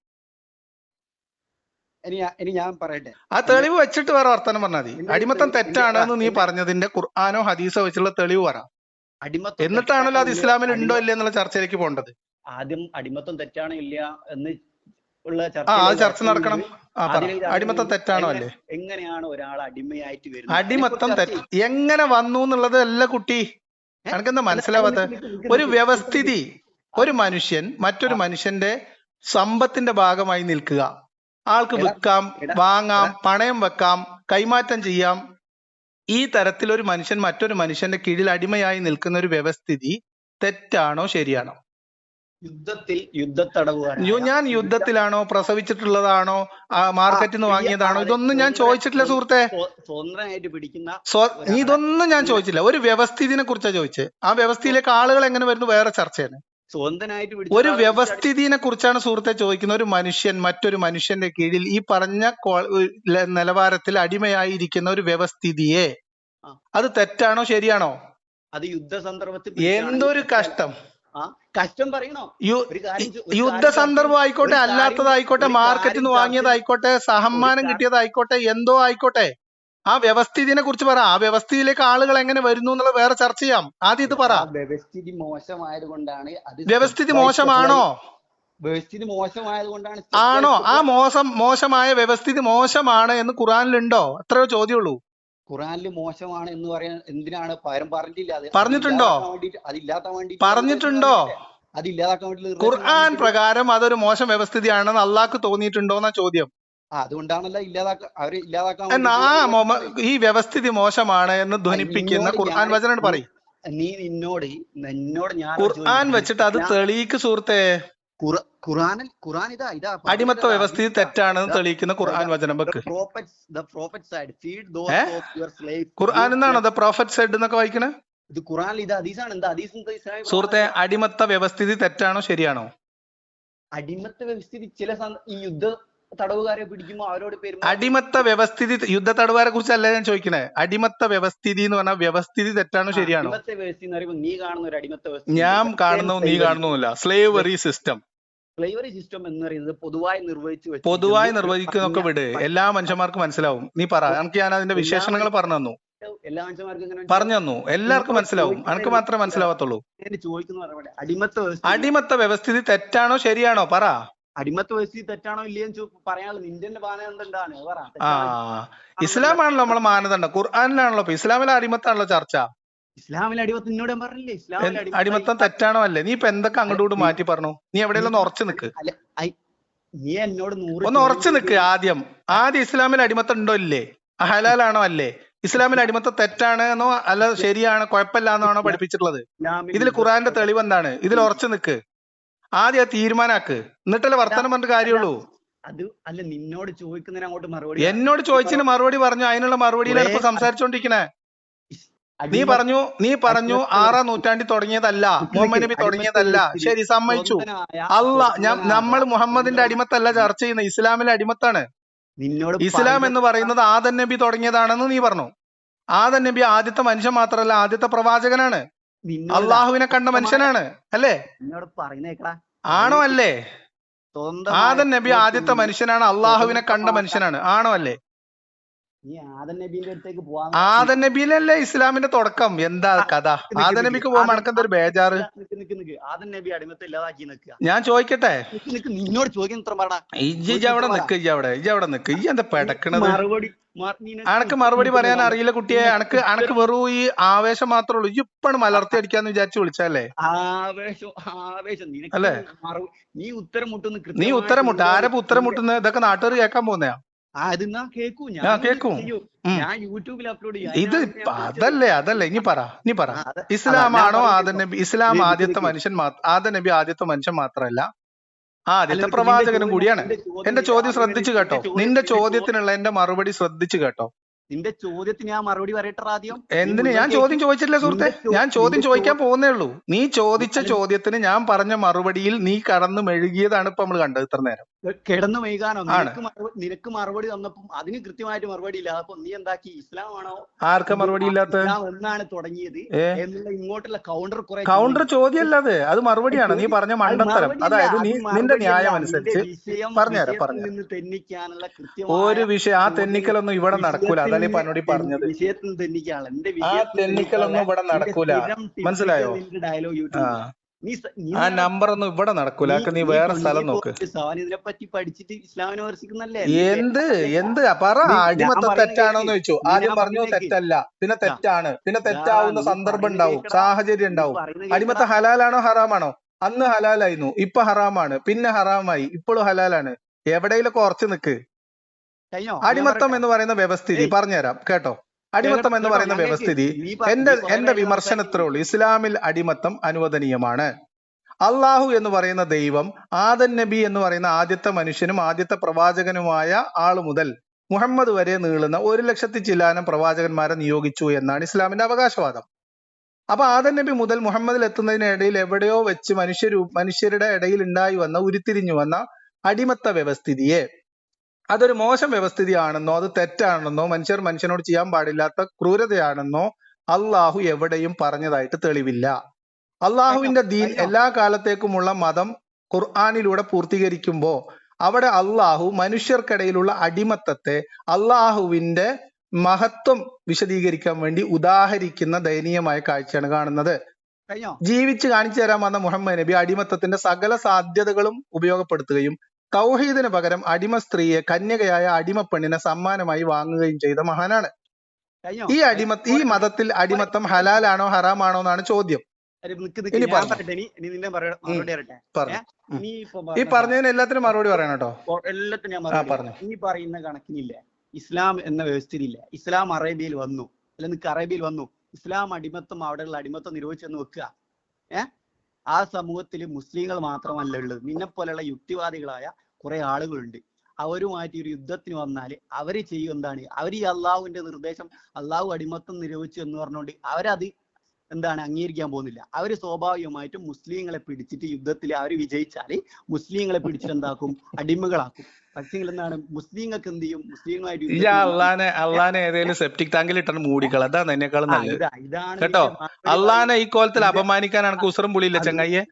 [SPEAKER 2] ഇനി ഞാൻ പറയട്ടെ.
[SPEAKER 1] ആ തെളിവ് വെച്ചിട്ട് വേറെ വർത്തമാനം പറഞ്ഞാൽ മതി. അടിമത്തം തെറ്റാണെന്ന് നീ പറഞ്ഞതിന്റെ ഖുർആനോ ഹദീസോ വെച്ചുള്ള തെളിവ് പറ. എന്നിട്ടാണല്ലോ അത് ഇസ്ലാമിൽ ഉണ്ടോ ഇല്ല എന്നുള്ള ചർച്ചയിലേക്ക് പോകേണ്ടത്.
[SPEAKER 2] ആദ്യം അടിമത്തം തെറ്റാണോ ഇല്ല എന്ന് ഉള്ള
[SPEAKER 1] ചർച്ച നടക്കണം. അടിമത്തം തെറ്റാണോ അല്ലേ?
[SPEAKER 2] എങ്ങനെയാണ് ഒരാൾ അടിമയായിട്ട് വരുന്നത്?
[SPEAKER 1] അടിമത്തം എങ്ങനെ വന്നു എന്നുള്ളത് അല്ല കുട്ടി. എനിക്കെന്താ മനസ്സിലാവാത്ത ഒരു വ്യവസ്ഥിതി. ഒരു മനുഷ്യൻ മറ്റൊരു മനുഷ്യന്റെ സമ്പത്തിന്റെ ഭാഗമായി നിൽക്കുക. ആൾക്ക് വിൽക്കാം, വാങ്ങാം, പണയം വെക്കാം, കൈമാറ്റം ചെയ്യാം. ഈ തരത്തിൽ ഒരു മനുഷ്യൻ മറ്റൊരു മനുഷ്യന്റെ കീഴിൽ അടിമയായി നിൽക്കുന്ന ഒരു വ്യവസ്ഥിതി തെറ്റാണോ ശരിയാണോ? ഞാൻ യുദ്ധത്തിലാണോ, പ്രസവിച്ചിട്ടുള്ളതാണോ, മാർക്കറ്റിൽ നിന്ന് വാങ്ങിയതാണോ, ഇതൊന്നും ഞാൻ ചോദിച്ചിട്ടില്ല സുഹൃത്തെ. ഇതൊന്നും ഞാൻ ചോദിച്ചില്ല. ഒരു വ്യവസ്ഥിതിനെ കുറിച്ചാണ് ചോദിച്ചത്. ആ വ്യവസ്ഥയിലേക്ക് ആളുകൾ എങ്ങനെ വരുന്നു വേറെ ചർച്ചയാണ്. ഒരു വ്യവസ്ഥിതിനെ കുറിച്ചാണ് സുഹൃത്തെ ചോദിക്കുന്നത്. ഒരു മനുഷ്യൻ മറ്റൊരു മനുഷ്യന്റെ കീഴിൽ ഈ പറഞ്ഞ നിലവാരത്തിൽ അടിമയായി ഇരിക്കുന്ന ഒരു വ്യവസ്ഥിതിയെ അത് തെറ്റാണോ ശരിയാണോ?
[SPEAKER 2] അത് യുദ്ധ സന്ദർഭത്തിൽ
[SPEAKER 1] എന്തൊരു കഷ്ടം.
[SPEAKER 2] പറയണോ?
[SPEAKER 1] യുദ്ധ സന്ദർഭം ആയിക്കോട്ടെ, അല്ലാത്തതായിക്കോട്ടെ, മാർക്കറ്റിൽ നിന്ന് വാങ്ങിയതായിക്കോട്ടെ, സമ്മാനം കിട്ടിയതായിക്കോട്ടെ, എന്തോ ആയിക്കോട്ടെ, ആ വ്യവസ്ഥിതിനെ കുറിച്ച് പറ. ആ വ്യവസ്ഥയിലേക്ക് ആളുകൾ എങ്ങനെ വരുന്നു എന്നുള്ള വേറെ ചർച്ച ചെയ്യാം. ആദ്യം ഇത് പറ.
[SPEAKER 2] വ്യവസ്ഥിതി മോശമായത് കൊണ്ടാണ്.
[SPEAKER 1] വ്യവസ്ഥിതി മോശമാണോ?
[SPEAKER 2] വ്യവസ്ഥിതി മോശമായത് കൊണ്ടാണ്.
[SPEAKER 1] ആണോ? ആ മോശമായ വ്യവസ്ഥിതി മോശമാണ് എന്ന് ഖുറാനിലുണ്ടോ? അത്രയോ ചോദ്യമുള്ളൂ.
[SPEAKER 2] ഖുറാനിൽ മോശമാണ് എന്ന് പറയാൻ എന്തിനാണ് പറഞ്ഞിട്ടില്ല?
[SPEAKER 1] പറഞ്ഞിട്ടുണ്ടോ?
[SPEAKER 2] അതില്ലാത്ത വേണ്ടി
[SPEAKER 1] പറഞ്ഞിട്ടുണ്ടോ?
[SPEAKER 2] അതില്ലാതാക്കാൻ വേണ്ടി
[SPEAKER 1] ഖുർആൻ പ്രകാരം അതൊരു മോശം വ്യവസ്ഥിതിയാണെന്ന് അള്ളാഹ്ക്ക് തോന്നിയിട്ടുണ്ടോ എന്നാ ചോദ്യം.
[SPEAKER 2] അതുകൊണ്ടാണല്ലോ ഇല്ലാതാക്കാൻ
[SPEAKER 1] ഈ വ്യവസ്ഥിതി മോശമാണ് എന്ന് ധ്വനിപ്പിക്കുന്ന ഖുർആൻ വചനം പറയും.
[SPEAKER 2] നിന്നോട് ഞാൻ
[SPEAKER 1] ഖുർആൻ വെച്ചിട്ട് അത് തെളിയിക്ക് സുഹൃത്തെ.
[SPEAKER 2] ഖുർആൻ ഇതാ
[SPEAKER 1] അടിമത്ത വ്യവസ്ഥിതി തെറ്റാണെന്ന് തെളിയിക്കുന്ന ഖുർആൻ വചനം വെക്ക്. ഖുർആൻ എന്നാണോ ദ പ്രോഫറ്റ് സെഡ് എന്നൊക്കെ വായിക്കണേ?
[SPEAKER 2] ഇത് ഖുർആനിൽ ഇത് ഹദീസാണ്. എന്താ ഹദീസ്?
[SPEAKER 1] സുഹൃത്തെ, അടിമത്ത വ്യവസ്ഥിതി തെറ്റാണോ ശരിയാണോ?
[SPEAKER 2] അടിമത്ത വ്യവസ്ഥിതി ചില ഈ യുദ്ധ തടവുകാരെ പിടിക്കുമ്പോൾ അവരോട്
[SPEAKER 1] അടിമത്ത വ്യവസ്ഥിതി യുദ്ധ തടവുകാരെ കുറിച്ചല്ല ഞാൻ ചോദിക്കണേ. അടിമത്ത വ്യവസ്ഥിതി എന്ന് പറഞ്ഞാൽ വ്യവസ്ഥിതി തെറ്റാണോ ശരിയാണോ?
[SPEAKER 2] നീ കാണുന്ന ഒരു അടിമത്ത വ്യവസ്ഥ
[SPEAKER 1] ഞാൻ കാണുന്നു, നീ കാണുന്നില്ല. സ്ലേവറി സിസ്റ്റം
[SPEAKER 2] എന്ന് പറയുന്നത്
[SPEAKER 1] പൊതുവായി നിർവഹിക്കുന്നൊക്കെ വിട്. എല്ലാ മനുഷ്യന്മാർക്കും മനസ്സിലാവും. നീ പറ. എനിക്ക് ഞാൻ അതിന്റെ വിശേഷണങ്ങൾ പറഞ്ഞു തന്നു.
[SPEAKER 2] എല്ലാ മനുഷ്യന്മാർക്കും
[SPEAKER 1] പറഞ്ഞു തന്നു. എല്ലാവർക്കും മനസ്സിലാവും. എനിക്ക് മാത്രമേ മനസ്സിലാവത്തുള്ളൂ. അടിമത്ത വ്യവസ്ഥിതി തെറ്റാണോ ശരിയാണോ പറ.
[SPEAKER 2] അടിമത്ത വ്യവസ്ഥിതി തെറ്റാണോ ഇല്ലയെന്ന് പറയാനുള്ള നിന്റെ മാനദണ്ഡം എന്താണ്?
[SPEAKER 1] ഇസ്ലാമാണല്ലോ നമ്മളെ മാനദണ്ഡം. ഖുർആനിലാണല്ലോ. ഇസ്ലാമിലെ അടിമത്താണല്ലോ ചർച്ച.
[SPEAKER 2] ഇസ്ലാമിലെ അടിമത്തം നിന്നോട് പറഞ്ഞില്ലേ? ഇസ്ലാമിലെ
[SPEAKER 1] അടിമത്തം തെറ്റാണോ അല്ലേ? നീ ഇപ്പൊ എന്തൊക്കെ അങ്ങോട്ട് മാറ്റി പറഞ്ഞു? നീ എവിടെയെല്ലാം ഉറച്ചു നിക്ക്.
[SPEAKER 2] നീ എന്നോട്
[SPEAKER 1] ഒന്ന് ഉറച്ചു നിക്ക്. ആദ്യം ഇസ്ലാമിൽ അടിമത്തം ഉണ്ടോ ഇല്ലേ? ഹലാലാണോ അല്ലേ? ഇസ്ലാമിൽ അടിമത്തം തെറ്റാണ് എന്നോ അല്ല ശരിയാണ് കുഴപ്പമില്ല എന്നാണോ പഠിപ്പിച്ചിട്ടുള്ളത്? ഇതിൽ ഖുർആന്റെ തെളിവ് എന്താണ്? ഇതിൽ ഉറച്ചു നിക്ക്. ആദ്യം തീരുമാനാക്ക്. എന്നിട്ടല്ലേ വർത്തമാനം പറഞ്ഞിട്ട് കാര്യമുള്ളൂ.
[SPEAKER 2] അത് അല്ല നിന്നോട് ചോദിക്കുന്നതിന് അങ്ങോട്ട് മറുപടി
[SPEAKER 1] എന്നോട് ചോദിച്ചതിന് മറുപടി പറഞ്ഞു. അതിനുള്ള മറുപടിയിലാണ് ഇപ്പൊ സംസാരിച്ചോണ്ടിരിക്കണേ. നീ പറഞ്ഞു 6-ാം നൂറ്റാണ്ടിൽ തുടങ്ങിയതല്ല, മുഹമ്മദ് നബി തുടങ്ങിയതല്ല. ശരി, സമ്മതിച്ചു. നമ്മൾ മുഹമ്മദിന്റെ അടിമത്തല്ല ചർച്ച ചെയ്യുന്നത്, ഇസ്ലാമിലെ അടിമത്താണ്. ഇസ്ലാം എന്ന് പറയുന്നത് ആദം നബി തുടങ്ങിയതാണെന്ന് നീ പറഞ്ഞു. ആദം നബി ആദ്യത്തെ മനുഷ്യൻ മാത്രമല്ല, ആദ്യത്തെ പ്രവാചകനാണ്, അള്ളാഹുവിനെ കണ്ട മനുഷ്യനാണ്. അല്ലേ? ആണോ അല്ലേ? ആദം നബി ആദ്യത്തെ മനുഷ്യനാണ്, അള്ളാഹുവിനെ കണ്ട മനുഷ്യനാണ്. ആണോ അല്ലേ? ആദം നബിയിലല്ലേ ഇസ്ലാമിന്റെ തുടക്കം? എന്താ കഥ? ആദം നബിക്ക് പോകുമ്പോ അനക്കെന്താ ഒരു ബേജാറ്? ഞാൻ ചോദിക്കട്ടെ?
[SPEAKER 2] നിന്നോട് ചോദിക്കുന്ന
[SPEAKER 1] ഇജ്ജ് അവിടെ നിക്ക്. ഇജ്ജ് എന്താ പെടക്കണത്? അനക്ക് മറുപടി പറയാൻ അറിയില്ല കുട്ടിയെ. അനക്ക് വെറും ഈ ആവേശം മാത്രമേ ഉള്ളൂ. ഇജ്ജിപ്പാണ് മലർത്തി അടിക്കാന്ന് വിചാരിച്ചു വിളിച്ചല്ലേ? അല്ലേ? നീ ഉത്തരം മുട്ട. ആരപ്പോ ഉത്തരം മുട്ടുന്നത്? ഇതൊക്കെ നാട്ടുകാർ കേൾക്കാൻ പോകുന്നയാ. കേക്കും. ഇത് അതല്ലേ ഇനി പറ. ഇസ്ലാമാണോ ആദം നബി? ഇസ്ലാം ആദ്യത്തെ മനുഷ്യൻ ആദം നബി ആദ്യത്തെ മനുഷ്യൻ മാത്രമല്ല, ആദ്യത്തെ പ്രവാചകനും കൂടിയാണ്. എന്റെ ചോദ്യം ശ്രദ്ധിച്ചു കേട്ടോ. നിന്റെ ചോദ്യത്തിനുള്ള എന്റെ മറുപടി ശ്രദ്ധിച്ചു കേട്ടോ.
[SPEAKER 2] നിന്റെ ചോദ്യത്തിന് ഞാൻ മറുപടി പറയട്ടെ ആദ്യം.
[SPEAKER 1] എന്തിന്? ഞാൻ ചോദ്യം ചോദിച്ചിട്ടില്ല സുഹൃത്തെ, ഞാൻ ചോദ്യം ചോദിക്കാൻ പോകുന്നേ ഉള്ളൂ. നീ ചോദിച്ച ചോദ്യത്തിന് ഞാൻ പറഞ്ഞ മറുപടിയിൽ നീ കടന്നു മെഴുകിയതാണ് ഇപ്പൊ നമ്മൾ കണ്ടത് ഇത്ര നേരം.
[SPEAKER 2] കിടന്നു മെഴുകാനോ? നിനക്ക് മറുപടി തന്നപ്പം അതിന് കൃത്യമായിട്ട് മറുപടി ഇല്ല. അപ്പൊ നീ എന്താക്കി? ഇസ്ലാമാണോ?
[SPEAKER 1] ആർക്കാ മറുപടി ഇല്ലാത്ത?
[SPEAKER 2] എന്നാണ് തുടങ്ങിയത് എന്നുള്ള ഇങ്ങോട്ടുള്ള
[SPEAKER 1] കൗണ്ടർ ചോദ്യമല്ല അത് മറുപടിയാണ്. നീ പറഞ്ഞ മണ്ടത്തരം. അതായത് നിന്റെ ന്യായം അനുസരിച്ച് പറഞ്ഞുതരാം.
[SPEAKER 2] തെന്നിക്കാനുള്ള
[SPEAKER 1] ഒരു വിഷയം, ആ തെന്നിക്കലൊന്നും ഇവിടെ നടക്കൂല. അതല്ലേ പനോടി പറഞ്ഞത്.
[SPEAKER 2] വിഷയത്തിൽ തെന്നിക്കാനുള്ള
[SPEAKER 1] ആ തെന്നിക്കലൊന്നും ഇവിടെ നടക്കൂല, മനസ്സിലായോ? ആ നമ്പർ ഒന്നും ഇവിടെ നടക്കൂല. നീ വേറെ സ്ഥലം നോക്ക്.
[SPEAKER 2] ഇതിനെപ്പറ്റി പഠിച്ചിട്ട് ഇസ്ലാമിനെ വിമർശിക്കുന്നല്ലേ?
[SPEAKER 1] എന്ത് പറ. അടിമത്തം തെറ്റാണോന്ന് ചോദിച്ചു. ആദ്യം പറഞ്ഞു തെറ്റല്ല, പിന്നെ തെറ്റാണ്, പിന്നെ തെറ്റാവുന്ന സന്ദർഭം ഉണ്ടാവും, സാഹചര്യം ഉണ്ടാവും. അടിമത്തം ഹലാലാണോ ഹറാമാണോ? അന്ന് ഹലാലായിരുന്നു, ഇപ്പൊ ഹറാമാണ്, പിന്നെ ഹറാമായി, ഇപ്പോഴും ഹലാലാണ്. എവിടെയെങ്കിലും കുറച്ച് നിക്ക്. അടിമത്തം എന്ന് പറയുന്ന വ്യവസ്ഥിതി പറഞ്ഞുതരാം കേട്ടോ. അടിമത്തം എന്ന് പറയുന്ന വ്യവസ്ഥിതി എന്റെ വിമർശനത്രേ ഉള്ളൂ. ഇസ്ലാമിൽ അടിമത്തം അനുവദനീയമാണ്. അള്ളാഹു എന്ന് പറയുന്ന ദൈവം ആദം നബി എന്ന് പറയുന്ന ആദ്യത്തെ മനുഷ്യനും ആദ്യത്തെ പ്രവാചകനുമായ ആള് മുതൽ മുഹമ്മദ് വരെ നീളുന്ന 1,00,000 ചില്ലാനം പ്രവാചകന്മാരെ നിയോഗിച്ചു എന്നാണ് ഇസ്ലാമിന്റെ അവകാശവാദം. അപ്പൊ ആദം നബി മുതൽ മുഹമ്മദിൽ എത്തുന്നതിനിടയിൽ എവിടെയോ വെച്ച് മനുഷ്യരുടെ ഇടയിൽ ഉണ്ടായി വന്ന ഉരുത്തിരിഞ്ഞു വന്ന അടിമത്ത വ്യവസ്ഥിതിയെ അതൊരു മോശം വ്യവസ്ഥിതിയാണെന്നോ അത് തെറ്റാണെന്നോ മനുഷ്യനോട് ചെയ്യാൻ പാടില്ലാത്ത ക്രൂരതയാണെന്നോ അള്ളാഹു എവിടെയും പറഞ്ഞതായിട്ട് തെളിവില്ല. അള്ളാഹുവിന്റെ ദീൻ എല്ലാ കാലത്തേക്കുമുള്ള മതം ഖുർആനിലൂടെ പൂർത്തീകരിക്കുമ്പോൾ അവിടെ അള്ളാഹു മനുഷ്യർക്കിടയിലുള്ള അടിമത്തത്തെ അള്ളാഹുവിന്റെ മഹത്വം വിശദീകരിക്കാൻ വേണ്ടി ഉദാഹരിക്കുന്ന ദയനീയമായ കാഴ്ചയാണ് കാണുന്നത്. ജീവിച്ച് കാണിച്ചു തരാൻ വന്ന മുഹമ്മദ് നബി അടിമത്തത്തിന്റെ സകല സാധ്യതകളും ഉപയോഗപ്പെടുത്തുകയും തൗഹീദിന് പകരം അടിമ സ്ത്രീയെ, കന്യകയായ അടിമപ്പെണ്ണിനെ സമ്മാനമായി വാങ്ങുകയും ചെയ്ത മഹാനാണ്. ഈ മതത്തിൽ അടിമത്തം ഹലാലാണോ ഹറാമാണോ എന്നാണ് ചോദ്യം. ഇനി ഈ പറഞ്ഞതിന് എല്ലാത്തിനും മറുപടി പറയണം കേട്ടോ.
[SPEAKER 2] എല്ലാത്തിനും ഈ പറയുന്ന കണക്കിനില്ല ഇസ്ലാം എന്ന വ്യവസ്ഥയിലില്ല. ഇസ്ലാം അറേബ്യയിൽ വന്നു, അല്ലെങ്കിൽ അറേബ്യയിൽ വന്നു. ഇസ്ലാം അടിമത്തം അവിടെയുള്ള അടിമത്തം നിരോധിച്ചെന്ന് വെക്കുക. ആ സമൂഹത്തിൽ മുസ്ലിങ്ങൾ മാത്രമല്ല ഉള്ളത്, നിന്നെ പോലെയുള്ള യുക്തിവാദികളായ കുറെ ആളുകളുണ്ട്. അവരുമായിട്ട് ഒരു യുദ്ധത്തിന് വന്നാൽ അവര് ചെയ്യും എന്താണ്? അവർ ഈ അള്ളാഹുവിന്റെ നിർദ്ദേശം, അള്ളാഹു അടിമത്തം നിരോധിച്ചു എന്ന് പറഞ്ഞുകൊണ്ട് അവരത് അംഗീകരിക്കാൻ പോകുന്നില്ല. അവര് സ്വാഭാവികമായിട്ടും മുസ്ലിങ്ങളെ പിടിച്ചിട്ട് യുദ്ധത്തിൽ അവർ വിജയിച്ചാല് മുസ്ലിങ്ങളെ പിടിച്ചിട്ട് എന്താക്കും? അടിമകളാക്കും. പക്ഷേ എന്താണ്? മുസ്ലിങ്ങൾക്ക് എന്ത് ചെയ്യും? മുസ്ലിങ്ങളുമായിട്ട്
[SPEAKER 1] അള്ളാനെ ഏതെങ്കിലും സെപ്റ്റിക് ടാങ്കിൽ ഇട്ടാണ് മൂടിക്കള. അതാണ് എന്നെക്കാളും നല്ലത് കേട്ടോ. അള്ളാനെ ഈ കോലത്തിൽ അപമാനിക്കാനാണ് കുസറും പുളിയില്ല ചങ്ങയ്യെ.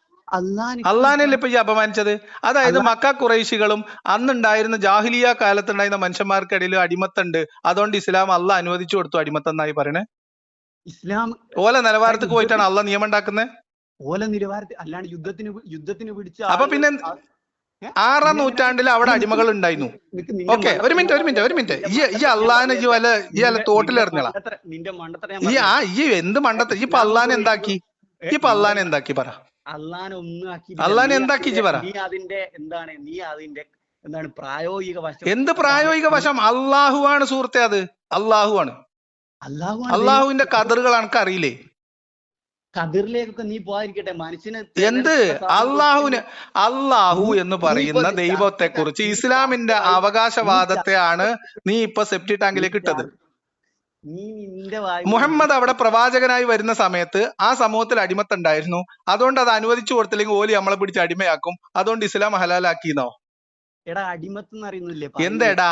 [SPEAKER 1] അള്ളാനല്ലേ ഇപ്പൊ ഈ അപമാനിച്ചത്? അതായത് മക്ക ഖുറൈശികളും അന്നുണ്ടായിരുന്ന ജാഹിലിയ കാലത്തുണ്ടായിരുന്ന മനുഷ്യന്മാർക്കിടയിൽ അടിമത്തുണ്ട്, അതുകൊണ്ട് ഇസ്ലാം അള്ളാഹ് അനുവദിച്ചു കൊടുത്തു അടിമത്തം എന്നായി പറയണേ.
[SPEAKER 2] ഇസ്ലാം
[SPEAKER 1] ഓല നിലവാരത്തിൽ പോയിട്ടാണ് അള്ളാഹ് നിയമം ഉണ്ടാക്കുന്നത്.
[SPEAKER 2] ഓല നിലവാരത്തിൽ അല്ലാണ്ട് യുദ്ധത്തിന് പിടിച്ച.
[SPEAKER 1] അപ്പൊ പിന്നെ 6-ാം നൂറ്റാണ്ടിൽ അവിടെ അടിമകൾ ഉണ്ടായിരുന്നു. ഓക്കെ, ഒരു മിനിറ്റ്. ഈ അള്ളാനെ ഈ തോട്ടിലെറിഞ്ഞളാ. ഈ എന്ത് മണ്ടത്ത? ഇപ്പൊ അള്ളാനെ എന്താക്കി? പറ. അള്ളാനെ എന്താക്കി പറ.
[SPEAKER 2] പ്രായോഗിക വശം.
[SPEAKER 1] എന്ത് പ്രായോഗിക വശം? അള്ളാഹുവാണ് സുഹൃത്തെ, അത് അള്ളാഹുവാണ്. അള്ളാഹുവിന്റെ കദറുകൾ അനക്ക് അറിയില്ലേ?
[SPEAKER 2] കതിറിലേക്കൊക്കെ നീ പോകാതിരിക്കട്ടെ, മനുഷ്യന്
[SPEAKER 1] എന്ത് അള്ളാഹു എന്ന് പറയുന്ന ദൈവത്തെ കുറിച്ച് ഇസ്ലാമിന്റെ അവകാശവാദത്തെയാണ് നീ ഇപ്പൊ സെപ്റ്റി ടാങ്കിലേക്ക് ഇട്ടത്.
[SPEAKER 2] നീ നിന്റെ വായി
[SPEAKER 1] മുഹമ്മദ് അവിടെ പ്രവാചകനായി വരുന്ന സമയത്ത് ആ സമൂഹത്തിൽ അടിമത്തുണ്ടായിരുന്നു, അതുകൊണ്ട് അത് അനുവദിച്ചു കൊടുത്തില്ലെങ്കിൽ ഓലി നമ്മളെ പിടിച്ച് അടിമയാക്കും, അതുകൊണ്ട് ഇസ്ലാം ഹലാലാക്കിന്നോ?
[SPEAKER 2] എടാ അടിമത്ത് അറിയുന്നില്ലേ?
[SPEAKER 1] എന്തെടാ?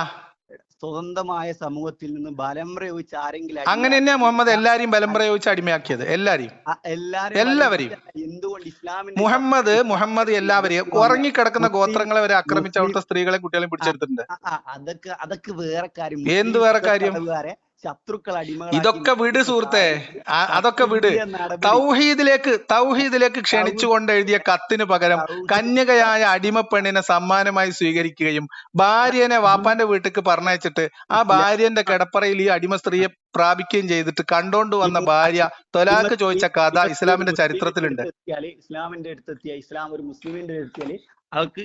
[SPEAKER 2] സ്വതന്ത്രമായ സമൂഹത്തിൽ നിന്ന് ബലം പ്രയോഗിച്ച് ആരെങ്കിലും
[SPEAKER 1] അങ്ങനെ തന്നെയാ മുഹമ്മദ് എല്ലാരെയും ബലം പ്രയോഗിച്ച് അടിമയാക്കിയത്. എല്ലാവരെയും.
[SPEAKER 2] എന്തുകൊണ്ട് ഇസ്ലാമിന്റെ
[SPEAKER 1] മുഹമ്മദ് എല്ലാവരെയും ഉറങ്ങിക്കിടക്കുന്ന ഗോത്രങ്ങളെ വരെ ആക്രമിച്ച അവിടുത്തെ സ്ത്രീകളെയും കുട്ടികളെയും പിടിച്ചെടുത്തിട്ടുണ്ട്.
[SPEAKER 2] അതൊക്കെ വേറെ കാര്യം.
[SPEAKER 1] എന്ത് വേറെ കാര്യം?
[SPEAKER 2] ശത്രുക്കൾ അടിമ.
[SPEAKER 1] ഇതൊക്കെ വിട് സുഹൃത്തെ, അതൊക്കെ വിട്. തൗഹീദിലേക്ക് ക്ഷണിച്ചുകൊണ്ട് എഴുതിയ കത്തിന് പകരം കന്യകയായ അടിമപ്പെണ്ണിനെ സമ്മാനമായി സ്വീകരിക്കുകയും ഭാര്യനെ വാപ്പാന്റെ വീട്ടിലേക്ക് പറഞ്ഞയച്ചിട്ട് ആ ഭാര്യന്റെ കിടപ്പറയിൽ ഈ അടിമ സ്ത്രീയെ പ്രാപിക്കുകയും ചെയ്തിട്ട് കണ്ടോണ്ട് വന്ന ഭാര്യ തൊലാക്ക് ചോദിച്ച കഥ ഇസ്ലാമിന്റെ ചരിത്രത്തിലുണ്ട്.
[SPEAKER 2] ഇസ്ലാമിന്റെ അടുത്തെത്തിയ ഇസ്ലാം ഒരു മുസ്ലിമിന്റെ അടുത്തിയാല് അവർക്ക്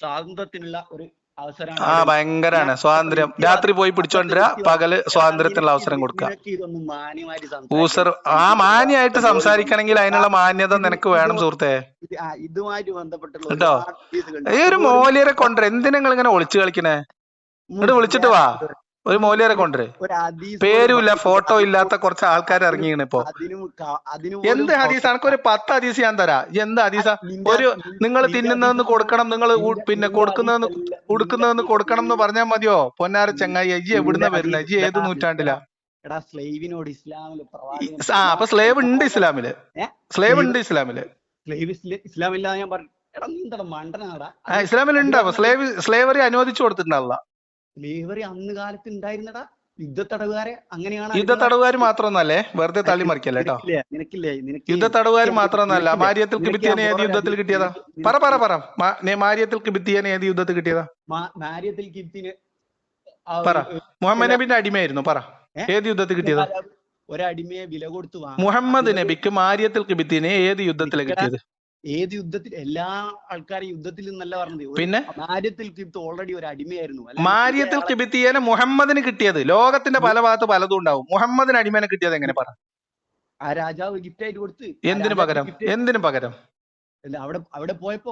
[SPEAKER 2] സ്വാതന്ത്ര്യത്തിനുള്ള ഒരു അവസരമാണ്.
[SPEAKER 1] ഭയങ്കരാണ് സ്വാതന്ത്ര്യം. രാത്രി പോയി പിടിച്ചോണ്ടിരാ, പകല് സ്വാതന്ത്ര്യത്തിനുള്ള അവസരം കൊടുക്കുക. മാന്യമായിട്ട് സംസാരിക്കണമെങ്കിൽ അതിനുള്ള മാന്യത നിനക്ക് വേണം സുഹൃത്തെ.
[SPEAKER 2] ഇതുമായിട്ട് ബന്ധപ്പെട്ടുള്ള
[SPEAKER 1] കേട്ടോ, ഈ ഒരു മോലിയരെ കൊണ്ടുവരെ എന്തിനാ നിങ്ങൾ ഇങ്ങനെ ഒളിച്ചു കളിക്കണേ? എന്നിട്ട് വിളിച്ചിട്ട് വാ, ഒരു മോലിയരെ കൊണ്ടുവരെ. പേരുമില്ല ഫോട്ടോ ഇല്ലാത്ത കുറച്ച് ആൾക്കാർ ഇറങ്ങിയാണ് ഇപ്പൊ. എന്ത് ഹദീസ്? എനിക്കൊരു 10 ഹദീസ് ഞാൻ തരാം. എന്ത് ഹദീസ? ഒരു നിങ്ങൾ തിന്നുന്നതെന്ന് കൊടുക്കണം, നിങ്ങൾ പിന്നെ ഉടുക്കുന്നതെന്ന് കൊടുക്കണം എന്ന് പറഞ്ഞാൽ മതിയോ? പൊന്നാര ചങ്ങായി, അജി എവിടുന്ന വരുന്നത്? അജി ഏത് നൂറ്റാണ്ടിലാ? അപ്പൊ സ്ലേവ് ഉണ്ട് ഇസ്ലാമില്.
[SPEAKER 2] ഇസ്ലാമില്ലാതെ ഞാൻ പറഞ്ഞു.
[SPEAKER 1] ഇസ്ലാമിലുണ്ടോ സ്ലേവറി അനുവദിച്ചു കൊടുത്തിട്ടുണ്ടല്ല?
[SPEAKER 2] സ്ലേവറി അന്ന് കാലത്ത് ഉണ്ടായിരുന്നടാ. യുദ്ധത്തടവുകാരെ അങ്ങനെയാണ്.
[SPEAKER 1] യുദ്ധത്തടവുകാർ മാത്രമൊന്നല്ലേ? വെറുതെ തള്ളി മറിക്കല്ലേ കേട്ടോ. യുദ്ധത്തടവുകാർ മാത്രമൊന്നല്ല. മാരിയത്തിൽ കിബിത്തിയനെ ഏത് യുദ്ധത്തിൽ കിട്ടിയതാ? പറ മാരിയത്തിൽ കിബിത്തിയനെ ഏത് യുദ്ധത്തിൽ കിട്ടിയതാ?
[SPEAKER 2] മാരിയത്തിൽ കിബിത്തിനെ
[SPEAKER 1] പറ. മുഹമ്മദ് നബിന്റെ അടിമയായിരുന്നു. പറ, ഏത് യുദ്ധത്തിൽ കിട്ടിയതാ?
[SPEAKER 2] ഒരടിമയെ വില കൊടുത്തു
[SPEAKER 1] മുഹമ്മദ് നബിക്ക് മാരിയത്തിൽ കിബിത്തിനെ ഏത് യുദ്ധത്തിലാണ് കിട്ടിയത്?
[SPEAKER 2] ഏത് യുദ്ധത്തിൽ? എല്ലാ ആൾക്കാരും യുദ്ധത്തിൽ നിന്നല്ല പറഞ്ഞത്.
[SPEAKER 1] പിന്നെ
[SPEAKER 2] മാരിയത്തിൽ കിബിത്ത് ഓൾറെഡി ഒരു അടിമയായിരുന്നു.
[SPEAKER 1] മാരിയത്തിൽ കിബിത്തിയെ മുഹമ്മദിന് കിട്ടിയത്. ലോകത്തിന്റെ പല ഭാഗത്ത് പലതും ഉണ്ടാവും. മുഹമ്മദിന് അടിമനെ കിട്ടിയത് എങ്ങനെ? പറ.
[SPEAKER 2] ആ രാജാവ് ഗിഫ്റ്റ് ആയിട്ട് കൊടുത്ത്.
[SPEAKER 1] എന്തിനു പകരം?
[SPEAKER 2] അവിടെ പോയപ്പോ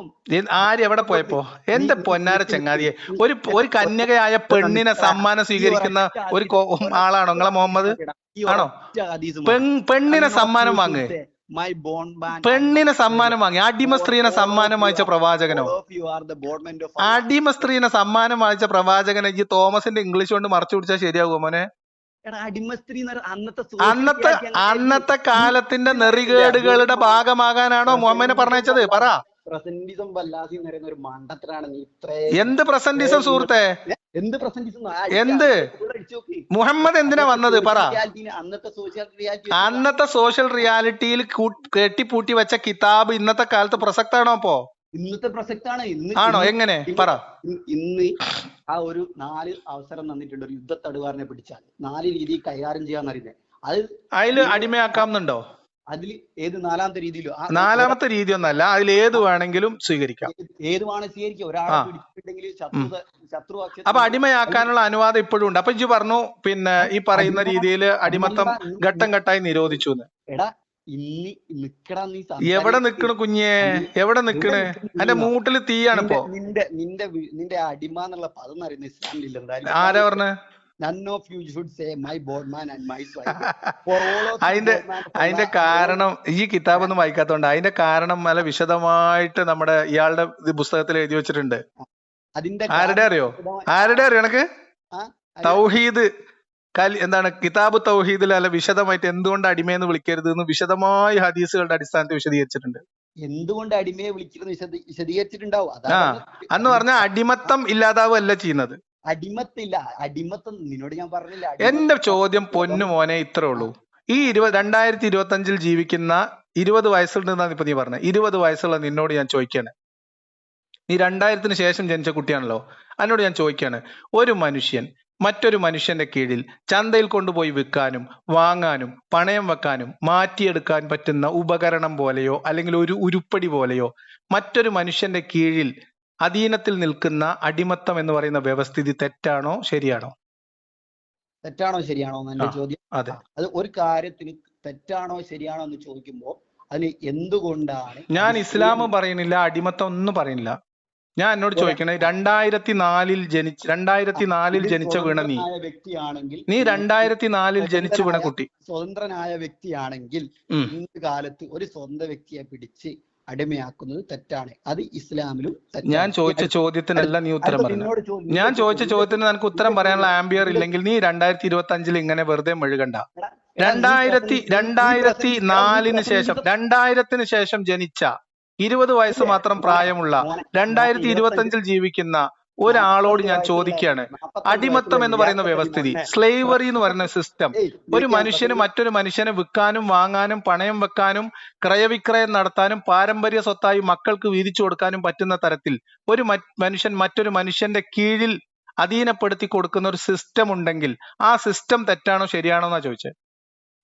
[SPEAKER 1] ആര് എവിടെ പോയപ്പോ? എന്റെ പൊന്നാര ചങ്ങാതിയെ, ഒരു കന്യകയായ പെണ്ണിനെ സമ്മാനം സ്വീകരിക്കുന്ന ഒരു ആളാണോ നിങ്ങളെ മുഹമ്മദ്? ആണോ? പെണ്ണിനെ സമ്മാനം വാങ്ങ്. പെണ്ണിനെ സമ്മാനം വാങ്ങി. അടിമ സ്ത്രീനെ സമ്മാനം വാങ്ങിച്ച പ്രവാചകനോ? അടിമ സ്ത്രീനെ സമ്മാനം വാങ്ങിച്ച പ്രവാചകനെ ഈ തോമസിന്റെ ഇംഗ്ലീഷ് കൊണ്ട് മറച്ചു പിടിച്ചാൽ ശരിയാകുമോ മോനെ? അന്നത്തെ കാലത്തിന്റെ നെറികേടുകളുടെ ഭാഗമാകാനാണോ മുഹമ്മദിനെ പറഞ്ഞത്? പറ. എന്ത് പ്രസന്റിസം സുഹൃത്തെ? എന്ത്? മുഹമ്മദ് എന്തിനാ വന്നത്? പറ. അന്നത്തെ സോഷ്യൽ റിയാലിറ്റിയിൽ കെട്ടിപ്പൂട്ടി വെച്ച കിതാബ് ഇന്നത്തെ കാലത്ത് പ്രസക്താണോ? അപ്പോ
[SPEAKER 2] ഇന്നത്തെ പ്രസക്താണ്.
[SPEAKER 1] ആണോ? എങ്ങനെ? പറ.
[SPEAKER 2] ഇന്ന് ആ ഒരു 4 അവസരം തന്നിട്ടുണ്ട്. ഒരു യുദ്ധത്തടുകാരനെ പിടിച്ചാൽ 4 രീതിയിൽ കൈകാര്യം ചെയ്യാന്നറിയുന്നത്.
[SPEAKER 1] അതില് അടിമയാക്കാമെന്നുണ്ടോ?
[SPEAKER 2] അതിൽ ഏത് 4ാമത്തെ രീതിയിലോ?
[SPEAKER 1] 4ാമത്തെ രീതി ഒന്നല്ല, അതിൽ ഏത് വേണമെങ്കിലും സ്വീകരിക്കാം.
[SPEAKER 2] ഏത് വേണം സ്വീകരിക്കാം. ഒരാളെ പിടിച്ചിട്ടുണ്ടെങ്കിൽ ശത്രു.
[SPEAKER 1] അപ്പൊ അടിമയാക്കാനുള്ള അനുവാദം ഇപ്പോഴും ഉണ്ട്. അപ്പൊ ഇജ്ജ് പറഞ്ഞു പിന്നെ ഈ പറയുന്ന രീതിയിൽ അടിമത്തം ഘട്ടം ഘട്ടമായി നിരോധിച്ചു.
[SPEAKER 2] എടാ
[SPEAKER 1] എവിടെ നിക്കണ് കുഞ്ഞേ? എവിടെ നിക്കണ്? എന്റെ മൂട്ടില് തീയാണ് ഇപ്പോ.
[SPEAKER 2] നിന്റെ അടിമ എന്നുള്ള പദം അറിയുന്ന ഇസ്ലാമിൽ
[SPEAKER 1] ആരാ പറഞ്ഞ? അതിന്റെ കാരണം ഈ കിതാബ് ഒന്നും വായിക്കാത്തോണ്ട് അതിന്റെ കാരണം നല്ല വിശദമായിട്ട് നമ്മുടെ ഇയാളുടെ പുസ്തകത്തിൽ എഴുതി വെച്ചിട്ടുണ്ട്. ആരുടെ അറിയോ എനക്ക്? തൗഹീദ് എന്താണ് കിതാബ് തൗഹീദിൽ അല്ല വിശദമായിട്ട് എന്തുകൊണ്ട് അടിമയെന്ന് വിളിക്കരുത് എന്ന് വിശദമായി ഹദീസുകളുടെ അടിസ്ഥാനത്തിൽ വിശദീകരിച്ചിട്ടുണ്ട്.
[SPEAKER 2] എന്തുകൊണ്ട് അടിമയെ വിളിക്കുന്നത് വിശദീകരിച്ചിട്ടുണ്ടാവും.
[SPEAKER 1] അന്ന് പറഞ്ഞാൽ അടിമത്തം ഇല്ലാതാവല്ല ചെയ്യുന്നത്.
[SPEAKER 2] അടിമത്തില്ല, അടിമത്തം നിന്നോട് ഞാൻ പറഞ്ഞില്ല.
[SPEAKER 1] എന്റെ ചോദ്യം പൊന്നു മോനെ ഇത്രേ ഉള്ളൂ. ഈ 2025 ജീവിക്കുന്ന 20 വയസ്സുണ്ടെന്നാണ് ഇപ്പൊ നീ പറഞ്ഞത്. 20 വയസ്സുള്ള നിന്നോട് ഞാൻ ചോദിക്കാണ്, നീ 2000-ന് ശേഷം ജനിച്ച കുട്ടിയാണല്ലോ, അതിനോട് ഞാൻ ചോദിക്കാണ്, ഒരു മനുഷ്യൻ മറ്റൊരു മനുഷ്യന്റെ കീഴിൽ ചന്തയിൽ കൊണ്ടുപോയി വിൽക്കാനും വാങ്ങാനും പണയം വെക്കാനും മാറ്റിയെടുക്കാൻ പറ്റുന്ന ഉപകരണം പോലെയോ അല്ലെങ്കിൽ ഒരു ഉരുപ്പടി പോലെയോ മറ്റൊരു മനുഷ്യന്റെ കീഴിൽ അധീനത്തിൽ നിൽക്കുന്ന അടിമത്തം എന്ന് പറയുന്ന വ്യവസ്ഥിതി തെറ്റാണോ ശരിയാണോ?
[SPEAKER 2] തെറ്റാണോ ശരിയാണോ എന്റെ ചോദ്യം.
[SPEAKER 1] അതെ.
[SPEAKER 2] അത് ഒരു കാര്യത്തിന് തെറ്റാണോ ശരിയാണോ എന്ന് ചോദിക്കുമ്പോൾ അതിന് എന്തുകൊണ്ടാണ്
[SPEAKER 1] ഞാൻ ഇസ്ലാം പറയുന്നില്ല, അടിമത്തം ഒന്നും പറയുന്നില്ല. ഞാൻ എന്നോട് ചോദിക്കണേ, 2004 ജനിച്ച വീണ നീ
[SPEAKER 2] വ്യക്തിയാണെങ്കിൽ,
[SPEAKER 1] നീ 2004 ജനിച്ചു വീണ കുട്ടി,
[SPEAKER 2] സ്വതന്ത്രനായ വ്യക്തിയാണെങ്കിൽ ഇന്ന് കാലത്ത് ഒരു സ്വന്തം വ്യക്തിയെ പിടിച്ച് അടിമയാക്കുന്നത് തെറ്റാണ്. അത് ഇസ്ലാമിലും
[SPEAKER 1] ഞാൻ ചോദിച്ച ചോദ്യത്തിനല്ല നീ ഉത്തരം പറഞ്ഞു. ഞാൻ ചോദിച്ച ചോദ്യത്തിന് നിനക്ക് ഉത്തരം പറയാനുള്ള ആംബിയർ ഇല്ലെങ്കിൽ നീ 2025 ഇങ്ങനെ വെറുതെ മെഴുകണ്ട. 2000-ന് ശേഷം ജനിച്ച 20 വയസ്സ് മാത്രം പ്രായമുള്ള 2025 ജീവിക്കുന്ന ഒരാളോട് ഞാൻ ചോദിക്കുകയാണ്, അടിമത്തം എന്ന് പറയുന്ന വ്യവസ്ഥിതി, സ്ലേവറി എന്ന് പറയുന്ന സിസ്റ്റം, ഒരു മനുഷ്യന് മറ്റൊരു മനുഷ്യനെ വിൽക്കാനും വാങ്ങാനും പണയം വെക്കാനും ക്രയവിക്രയം നടത്താനും പാരമ്പര്യ സ്വത്തായി മക്കൾക്ക് വീതിച്ചു കൊടുക്കാനും പറ്റുന്ന തരത്തിൽ ഒരു മനുഷ്യൻ മറ്റൊരു മനുഷ്യന്റെ കീഴിൽ അധീനപ്പെടുത്തി കൊടുക്കുന്ന ഒരു സിസ്റ്റം ഉണ്ടെങ്കിൽ ആ സിസ്റ്റം തെറ്റാണോ ശരിയാണോ എന്നാ ചോദിച്ചത്.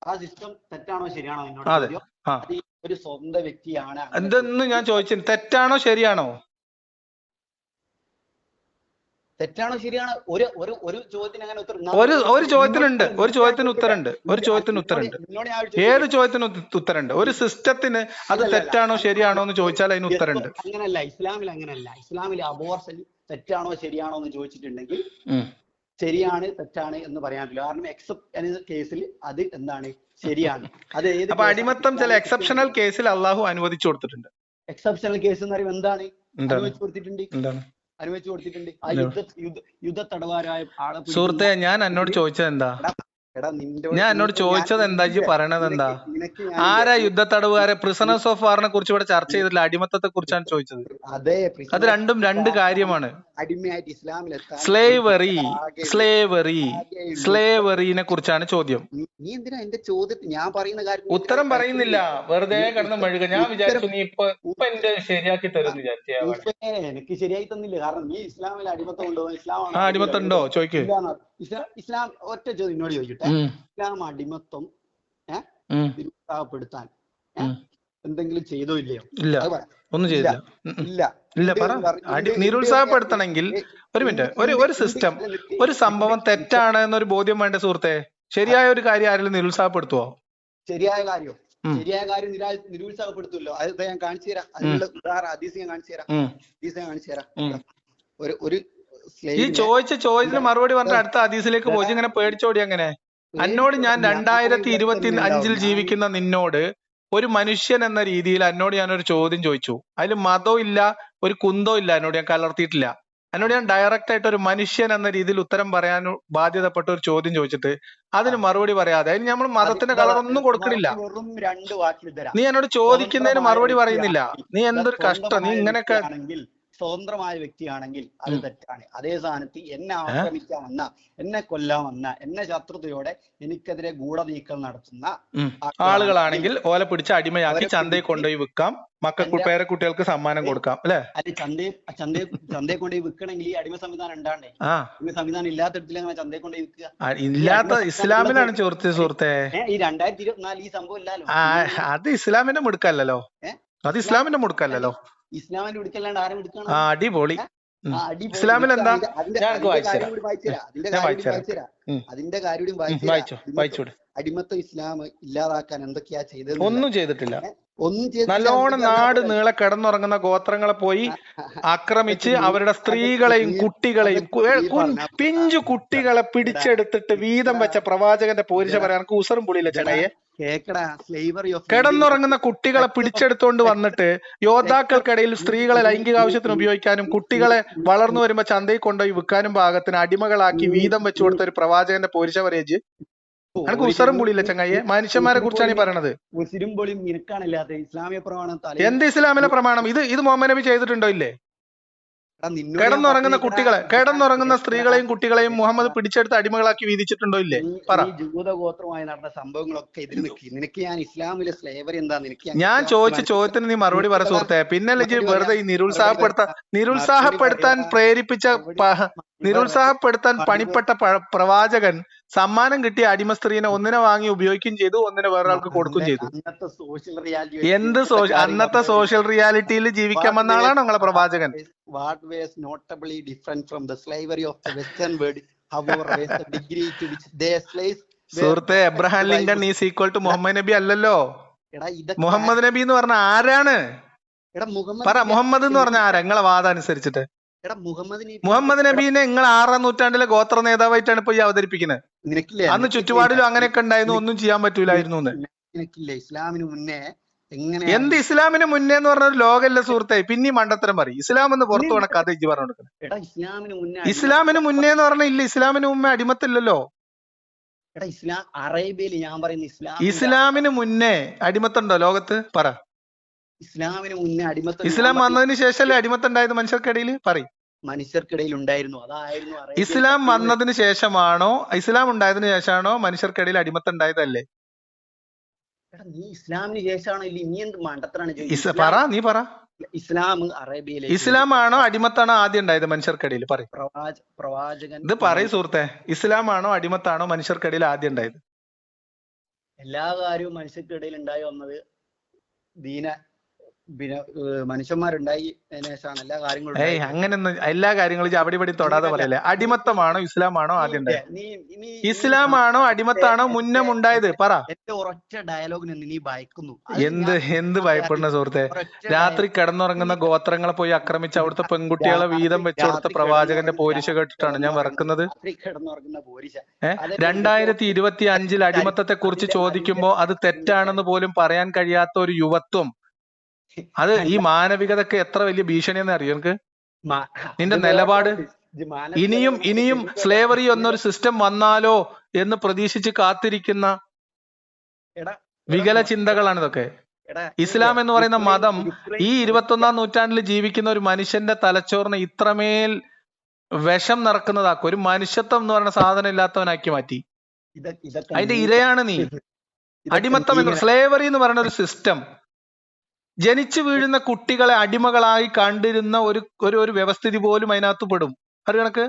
[SPEAKER 2] ആ സിസ്റ്റം തെറ്റാണോ ശരിയാണോ?
[SPEAKER 1] അതെ, ആ
[SPEAKER 2] ഒരു സ്വന്തം വ്യക്തിയാണ്
[SPEAKER 1] എന്തെന്ന് ഞാൻ ചോദിച്ചു, തെറ്റാണോ ശരിയാണോ?
[SPEAKER 2] തെറ്റാണോ ശരിയാണോ? ഒരു ചോദ്യത്തിന് അങ്ങനെ ഉത്തരം,
[SPEAKER 1] ഒരു ചോദ്യത്തിനുണ്ട്, ഒരു ചോദ്യത്തിന് ഉത്തരമുണ്ട്, ഒരു ചോദ്യത്തിന് ഉത്തരമുണ്ട്. ഏത് ചോദ്യത്തിന് ഉത്തരമുണ്ട്? ഒരു സിസ്റ്റത്തിന് അത് തെറ്റാണോ ശരിയാണോ എന്ന് ചോദിച്ചാൽ അതിന് ഉത്തരമുണ്ട്.
[SPEAKER 2] അങ്ങനല്ല, ഇസ്ലാമിൽ അങ്ങനല്ല. ഇസ്ലാമിൽ അബോർഷൻ തെറ്റാണോ ശരിയാണോ എന്ന് ചോദിച്ചിട്ടുണ്ടെങ്കിൽ ശരിയാണ് തെറ്റാണ് എന്ന് പറയാൻ പറ്റില്ല. കാരണം എക്സെപ്റ്റ് എന്ന കേസിൽ അത് എന്താണ് ശരിയാണ്. അത് ഏത്
[SPEAKER 1] അടിമത്തം ചില എക്സെപ്ഷണൽ കേസിൽ അള്ളാഹു അനുവദിച്ചു കൊടുത്തിട്ടുണ്ട്.
[SPEAKER 2] എക്സെപ്ഷണൽ കേസ് എന്ന് പറയുമ്പോൾ എന്താണ് അനുവദിച്ചു കൊടുത്തിട്ടുണ്ട്? അനുവദിച്ചു കൊടുത്തിട്ടുണ്ട്. ആ യുദ്ധ തടവുകാരായ ആളെ
[SPEAKER 1] സുഹൃത്തെ, ഞാൻ എന്നോട് ചോദിച്ചത് എന്താ? ഞാൻ എന്നോട് ചോദിച്ചത് എന്താ? ഇജ്ജ് പറയണത് എന്താ? ആരാ യുദ്ധ തടവുകാരെ? പ്രിസണേഴ്സ് ഓഫ് വാറിനെ കുറിച്ച് ഇവിടെ ചർച്ച ചെയ്തിട്ടില്ല, അടിമത്തത്തെ കുറിച്ചാണ് ചോദിച്ചത്. അത് രണ്ടും രണ്ട് കാര്യമാണ്. സ്ലേവറിനെ കുറിച്ചാണ് ചോദ്യം.
[SPEAKER 2] നീ എന്തിനാ എന്റെ ചോദ്യത്തിന് ഞാൻ പറയുന്ന കാര്യം
[SPEAKER 1] ഉത്തരം പറയുന്നില്ല, വെറുതെ കിടന്ന് മെഴുക. ഞാൻ വിചാരിച്ചു നീ ഇപ്പൊ എന്റെ ശരിയാക്കി തരും വിചാരിച്ചു.
[SPEAKER 2] എനിക്ക് ശരിയായി തന്നില്ല. കാരണം നീ ഇസ്ലാമിൽ അടിമത്തം ഉണ്ടോ? ഇസ്ലാം
[SPEAKER 1] അടിമത്തം ഉണ്ടോ ചോദിക്കേ.
[SPEAKER 2] ഇസ്ലാം ഒറ്റ ചോദ്യം എന്നോട് ചോദിക്കട്ടെ, ഇസ്ലാം അടിമത്തം നിരുത്സാഹപ്പെടുത്താൻ എന്തെങ്കിലും ചെയ്തോ ഇല്ലയോ?
[SPEAKER 1] ഇല്ല, ഒന്നും ചെയ്തില്ല. ഇല്ല, പറ. നിരുത്സാഹപ്പെടുത്തണമെങ്കിൽ ഒരു മിനിറ്റ്, ഒരു സിസ്റ്റം, ഒരു സംഭവം തെറ്റാണ് എന്നൊരു ബോധ്യം വേണ്ട സുഹൃത്തെ. ശരിയായ ഒരു കാര്യം ആരെങ്കിലും നിരുത്സാഹപ്പെടുത്തുവോ?
[SPEAKER 2] ശരിയായ കാര്യം നിരുത്സാഹപ്പെടുത്തുമല്ലോ. അത് ഞാൻ കാണിച്ചു തരാം. അതിനുള്ള ഉദാഹരണം ഹദീസ് ഞാൻ കാണിച്ചു തരാം. ഒരു
[SPEAKER 1] ഈ ചോദിച്ചതിന് മറുപടി പറഞ്ഞ അടുത്ത ഹദീസിലേക്ക് പോയി ഇങ്ങനെ പേടിച്ചോടി. അങ്ങനെ എന്നോട് ഞാൻ 2025 ജീവിക്കുന്ന നിന്നോട് ഒരു മനുഷ്യൻ എന്ന രീതിയിൽ എന്നോട് ഞാനൊരു ചോദ്യം ചോദിച്ചു. അതിൽ മതവും ഇല്ല, ഒരു കുന്തവും ഇല്ല. എന്നോട് ഞാൻ കലർത്തിയിട്ടില്ല. എന്നോട് ഞാൻ ഡയറക്റ്റ് ആയിട്ട് ഒരു മനുഷ്യൻ എന്ന രീതിയിൽ ഉത്തരം പറയാൻ ബാധ്യതപ്പെട്ട ഒരു ചോദ്യം ചോദിച്ചിട്ട് അതിന് മറുപടി പറയാതെ അതിന് നമ്മൾ മതത്തിന്റെ കളറൊന്നും കൊടുക്കണില്ല. നീ എന്നോട് ചോദിക്കുന്നതിന് മറുപടി പറയുന്നില്ല. നീ എന്തൊരു കഷ്ടം. നീ ഇങ്ങനെയൊക്കെ
[SPEAKER 2] സ്വതന്ത്രമായ വ്യക്തിയാണെങ്കിൽ അത് തെറ്റാണ്. അതേ സ്ഥാനത്ത് എന്നെ ആക്രമിക്കാൻ വന്ന, എന്നെ കൊല്ലാൻ വന്ന, എന്നെ ശത്രുതയോടെ എനിക്കെതിരെ ഗൂഢനീക്കം നടത്തുന്ന
[SPEAKER 1] ആളുകളാണെങ്കിൽ ഓലെ പിടിച്ച് അടിമയാക്കി ചന്തയിൽ കൊണ്ടുപോയി വിൽക്കാം, മക്കൾക്ക് പേരക്കുട്ടികൾക്ക് സമ്മാനം കൊടുക്കാം, അല്ലെ?
[SPEAKER 2] ചന്തയെ കൊണ്ടുപോയി വിൽക്കണമെങ്കിൽ ഈ അടിമ സംവിധാനം ഉണ്ടാണ്ടേ? അടിമ സംവിധാനം ഇല്ലാത്തടത്തിൽ അങ്ങനെ ചന്തയെ കൊണ്ടുപോയി വിൽക്കുക?
[SPEAKER 1] ഇല്ലാത്ത ഇസ്ലാമിലാണ് സുഹൃത്തെ.
[SPEAKER 2] ഈ 2024 ഈ സംഭവം ഇല്ലല്ലോ.
[SPEAKER 1] അത് ഇസ്ലാമിന്റെ മുടുക്കല്ലോ. അത് ഇസ്ലാമിന്റെ മുടുക്കല്ലോ.
[SPEAKER 2] ഇസ്ലാമിന്റെ എടുക്കല്ലാണ്ട് ആരും എടുക്കണം.
[SPEAKER 1] അടിപൊളി. ഇസ്ലാമിൽ എന്താ?
[SPEAKER 2] അതിന്റെ കാര്യം വായിച്ചു. അടിമത്തം ഇസ്ലാം ഇല്ലാതാക്കാൻ എന്തൊക്കെയാ ചെയ്തത്?
[SPEAKER 1] ഒന്നും ചെയ്തിട്ടില്ല. നല്ലോണം നാട് നീളെ കിടന്നുറങ്ങുന്ന ഗോത്രങ്ങളെ പോയി ആക്രമിച്ച് അവരുടെ സ്ത്രീകളെയും കുട്ടികളെയും പിഞ്ചു കുട്ടികളെ പിടിച്ചെടുത്തിട്ട് വീതം വെച്ച പ്രവാചകന്റെ പോരിശ പറയാൻ ഉസറും പുളിയില്ല ചേട്ടായെ. കിടന്നുറങ്ങുന്ന കുട്ടികളെ പിടിച്ചെടുത്തോണ്ട് വന്നിട്ട് യോദ്ധാക്കൾക്കിടയിൽ സ്ത്രീകളെ ലൈംഗിക ആവശ്യത്തിന് ഉപയോഗിക്കാനും കുട്ടികളെ വളർന്നു വരുമ്പോ ചന്തയിൽ കൊണ്ടുപോയി വിൽക്കാനും പാകത്തിന് അടിമകളാക്കി വീതം വെച്ചു കൊടുത്ത ഒരു പ്രവാചകന്റെ പോരിശ പറയേജ് എനിക്ക് ഉസറും പുളിയില്ല ചങ്ങായെ. മനുഷ്യന്മാരെ കുറിച്ചാണ് ഈ പറയണത്. എന്ത് ഇസ്ലാമിലെ പ്രമാണം? ഇത് മുഹമ്മദ് നബി ചെയ്തിട്ടുണ്ടോ? ഇല്ലേ? കിടന്നുറങ്ങുന്ന കുട്ടികളെ, കിടന്നുറങ്ങുന്ന സ്ത്രീകളെയും കുട്ടികളെയും മുഹമ്മദ് പിടിച്ചെടുത്ത് അടിമകളാക്കി വീതിച്ചിട്ടുണ്ടോ? ഇല്ലേ? പറ.
[SPEAKER 2] ജൂതഗോത്രമായി നടന്ന സംഭവങ്ങളൊക്കെ ഇതിൽ നിനക്ക് ഞാൻ ഇസ്ലാമിലെ സ്ലേവറി എന്താ
[SPEAKER 1] ഞാൻ ചോദിച്ച ചോദ്യത്തിന് നീ മറുപടി പറ സുഹൃത്തെ. പിന്നെ വെറുതെ ഈ നിരുത്സാഹപ്പെടുത്താൻ പണിപ്പെട്ട പ്രവാചകൻ സമ്മാനം കിട്ടിയ അടിമ സ്ത്രീനെ ഒന്നിനെ വാങ്ങി ഉപയോഗിക്കുകയും ചെയ്തു, ഒന്നിനെ വേറൊരാൾക്ക് കൊടുക്കുകയും ചെയ്തു. അന്നത്തെ സോഷ്യൽ റിയാലിറ്റിയിൽ ജീവിക്കാൻ വന്ന ആളാണ് നിങ്ങളെ പ്രവാചകൻ.
[SPEAKER 2] What was notably different from the slavery of the Western world, however, was the degree to which their slaves
[SPEAKER 1] സുഹൃത്തെ, Abraham Lincoln is equal to Muhammad നബി അല്ലല്ലോ.
[SPEAKER 2] എടാ ഇതൊക്കെ
[SPEAKER 1] മുഹമ്മദ് നബി എന്ന് പറഞ്ഞ ആരാണ്?
[SPEAKER 2] എടാ
[SPEAKER 1] പറ,
[SPEAKER 2] മുഹമ്മദ്
[SPEAKER 1] മുഹമ്മദ് എന്ന് പറഞ്ഞ ആരാ നിങ്ങളെ വാദം അനുസരിച്ചിട്ട്?
[SPEAKER 2] എടാ മുഹമ്മദ്
[SPEAKER 1] മുഹമ്മദ് നബീനെ നിങ്ങൾ 6-ാം നൂറ്റാണ്ടിലെ ഗോത്ര നേതാവായിട്ടാണ് ഇപ്പൊ ഈ അവതരിപ്പിക്കുന്നത്.
[SPEAKER 2] നിനക്കില്ലേ
[SPEAKER 1] അന്ന് ചുറ്റുപാടിലും അങ്ങനെയൊക്കെ ഉണ്ടായിരുന്നു, ഒന്നും ചെയ്യാൻ പറ്റൂലായിരുന്നു എന്ന്.
[SPEAKER 2] നിനക്കില്ലേ ഇസ്ലാമിന് മുന്നേ എങ്ങനെ
[SPEAKER 1] എന്ത് ഇസ്ലാമിന് മുന്നേ എന്ന് പറഞ്ഞ ഒരു ലോകമല്ല സുഹൃത്തെ. പിന്നെ മണ്ടത്തരം പറയും. ഇസ്ലാം എന്ന് പുറത്തു പോണ കഥ ഇജ്ജ് പറഞ്ഞു കൊടുക്കുന്നത്.
[SPEAKER 2] എടാ ഇസ്ലാമിന് മുന്നേ
[SPEAKER 1] ഇസ്ലാമിന് മുന്നേ എന്ന് പറഞ്ഞ ഇല്ല, ഇസ്ലാമിന് മുമ്പേ അടിമത്തില്ലല്ലോ.
[SPEAKER 2] എടാ ഇസ്ലാം അറേബ്യയിൽ ഞാൻ പറയുന്ന
[SPEAKER 1] ഇസ്ലാമിന് മുന്നേ അടിമത്തുണ്ടോ ലോകത്ത്? പറ.
[SPEAKER 2] ഇസ്ലാമിന് മുന്നേ അടിമത്തം
[SPEAKER 1] ഇസ്ലാം വന്നതിന് ശേഷമല്ലേ അടിമത്തം ഉണ്ടായത് മനുഷ്യർക്കിടയിൽ? പറയും.
[SPEAKER 2] മനുഷ്യർക്കിടയിൽ ഉണ്ടായിരുന്നു. അതായിരുന്നു
[SPEAKER 1] ഇസ്ലാം വന്നതിന് ശേഷമാണോ, ഇസ്ലാം ഉണ്ടായതിനു ശേഷമാണോ മനുഷ്യർക്കിടയിൽ അടിമത്തം ഉണ്ടായതല്ലേ?
[SPEAKER 2] എടാ നീ ഇസ്ലാമിന് ശേഷമാണോ ഇല്ല നീ എന്ത് മണ്ടത്തരാണ്
[SPEAKER 1] പറ, നീ പറ.
[SPEAKER 2] ഇസ്ലാം അറേബ്യയിലെ
[SPEAKER 1] ഇസ്ലാം ആണോ അടിമത്താണോ ആദ്യം ഉണ്ടായത് മനുഷ്യർക്കിടയിൽ? പറയും.
[SPEAKER 2] പ്രവാചകൻ
[SPEAKER 1] ഇത് പറയും സുഹൃത്തെ. ഇസ്ലാം ആണോ അടിമത്താണോ മനുഷ്യർക്കിടയിൽ ആദ്യം ഉണ്ടായത്?
[SPEAKER 2] എല്ലാ കാര്യവും മനുഷ്യർക്കിടയിൽ ഉണ്ടായി വന്നത് മനുഷ്യന്മാരുണ്ടായി ശേഷമാണ് എല്ലാ കാര്യങ്ങളും.
[SPEAKER 1] അങ്ങനെയൊന്നും എല്ലാ കാര്യങ്ങളും അവിടെ ഇവിടെ തൊടാതെ പറയല്ലേ. അടിമത്തമാണോ ഇസ്ലാമാണോ ആദ്യം ഉണ്ടായത്? ഇസ്ലാമാണോ അടിമത്താണോ മുന്നേ ഉണ്ടായത്? പറ.
[SPEAKER 2] എന്റെ ഒരൊറ്റ ഡയലോഗിന് നീ ഭയക്കുന്നു.
[SPEAKER 1] എന്ത് ഭയപ്പെടുന്ന സുഹൃത്തെ? രാത്രി കിടന്നുറങ്ങുന്ന ഗോത്രങ്ങളെ പോയി ആക്രമിച്ച് അവിടുത്തെ പെൺകുട്ടികളെ വീതം വെച്ചുകൊടുത്ത പ്രവാചകന്റെ പോരിശ കേട്ടിട്ടാണ് ഞാൻ വിറക്കുന്നത്. 2025 അടിമത്തത്തെ കുറിച്ച് ചോദിക്കുമ്പോ അത് തെറ്റാണെന്ന് പോലും പറയാൻ കഴിയാത്ത ഒരു യുവത്വം, അത് ഈ മാനവികതക്ക് എത്ര വലിയ ഭീഷണിയെന്ന് അറിയോ നിനക്ക്? നിന്റെ നിലപാട് ഇനിയും സ്ലേവറി എന്നൊരു സിസ്റ്റം വന്നാലോ എന്ന് പ്രതീക്ഷിച്ച് കാത്തിരിക്കുന്ന വികല ചിന്തകളാണ് ഇതൊക്കെ. ഇസ്ലാം എന്ന് പറയുന്ന മതം ഈ 21-ാം നൂറ്റാണ്ടിൽ ജീവിക്കുന്ന ഒരു മനുഷ്യന്റെ തലച്ചോറിനെ ഇത്രമേൽ വിഷം നിറക്കുന്നതാക്കും. ഒരു മനുഷ്യത്വം എന്ന് പറയുന്ന സാധനം ഇല്ലാത്തവനാക്കി മാറ്റി. അതിന്റെ ഇരയാണ് നീ. അടിമത്തം എന്ന് സ്ലേവറി എന്ന് പറയുന്ന ഒരു സിസ്റ്റം, ജനിച്ചു വീഴുന്ന കുട്ടികളെ അടിമകളായി കണ്ടിരുന്ന ഒരു വ്യവസ്ഥിതി പോലും അതിനകത്ത് പെടും. അറിയണക്ക്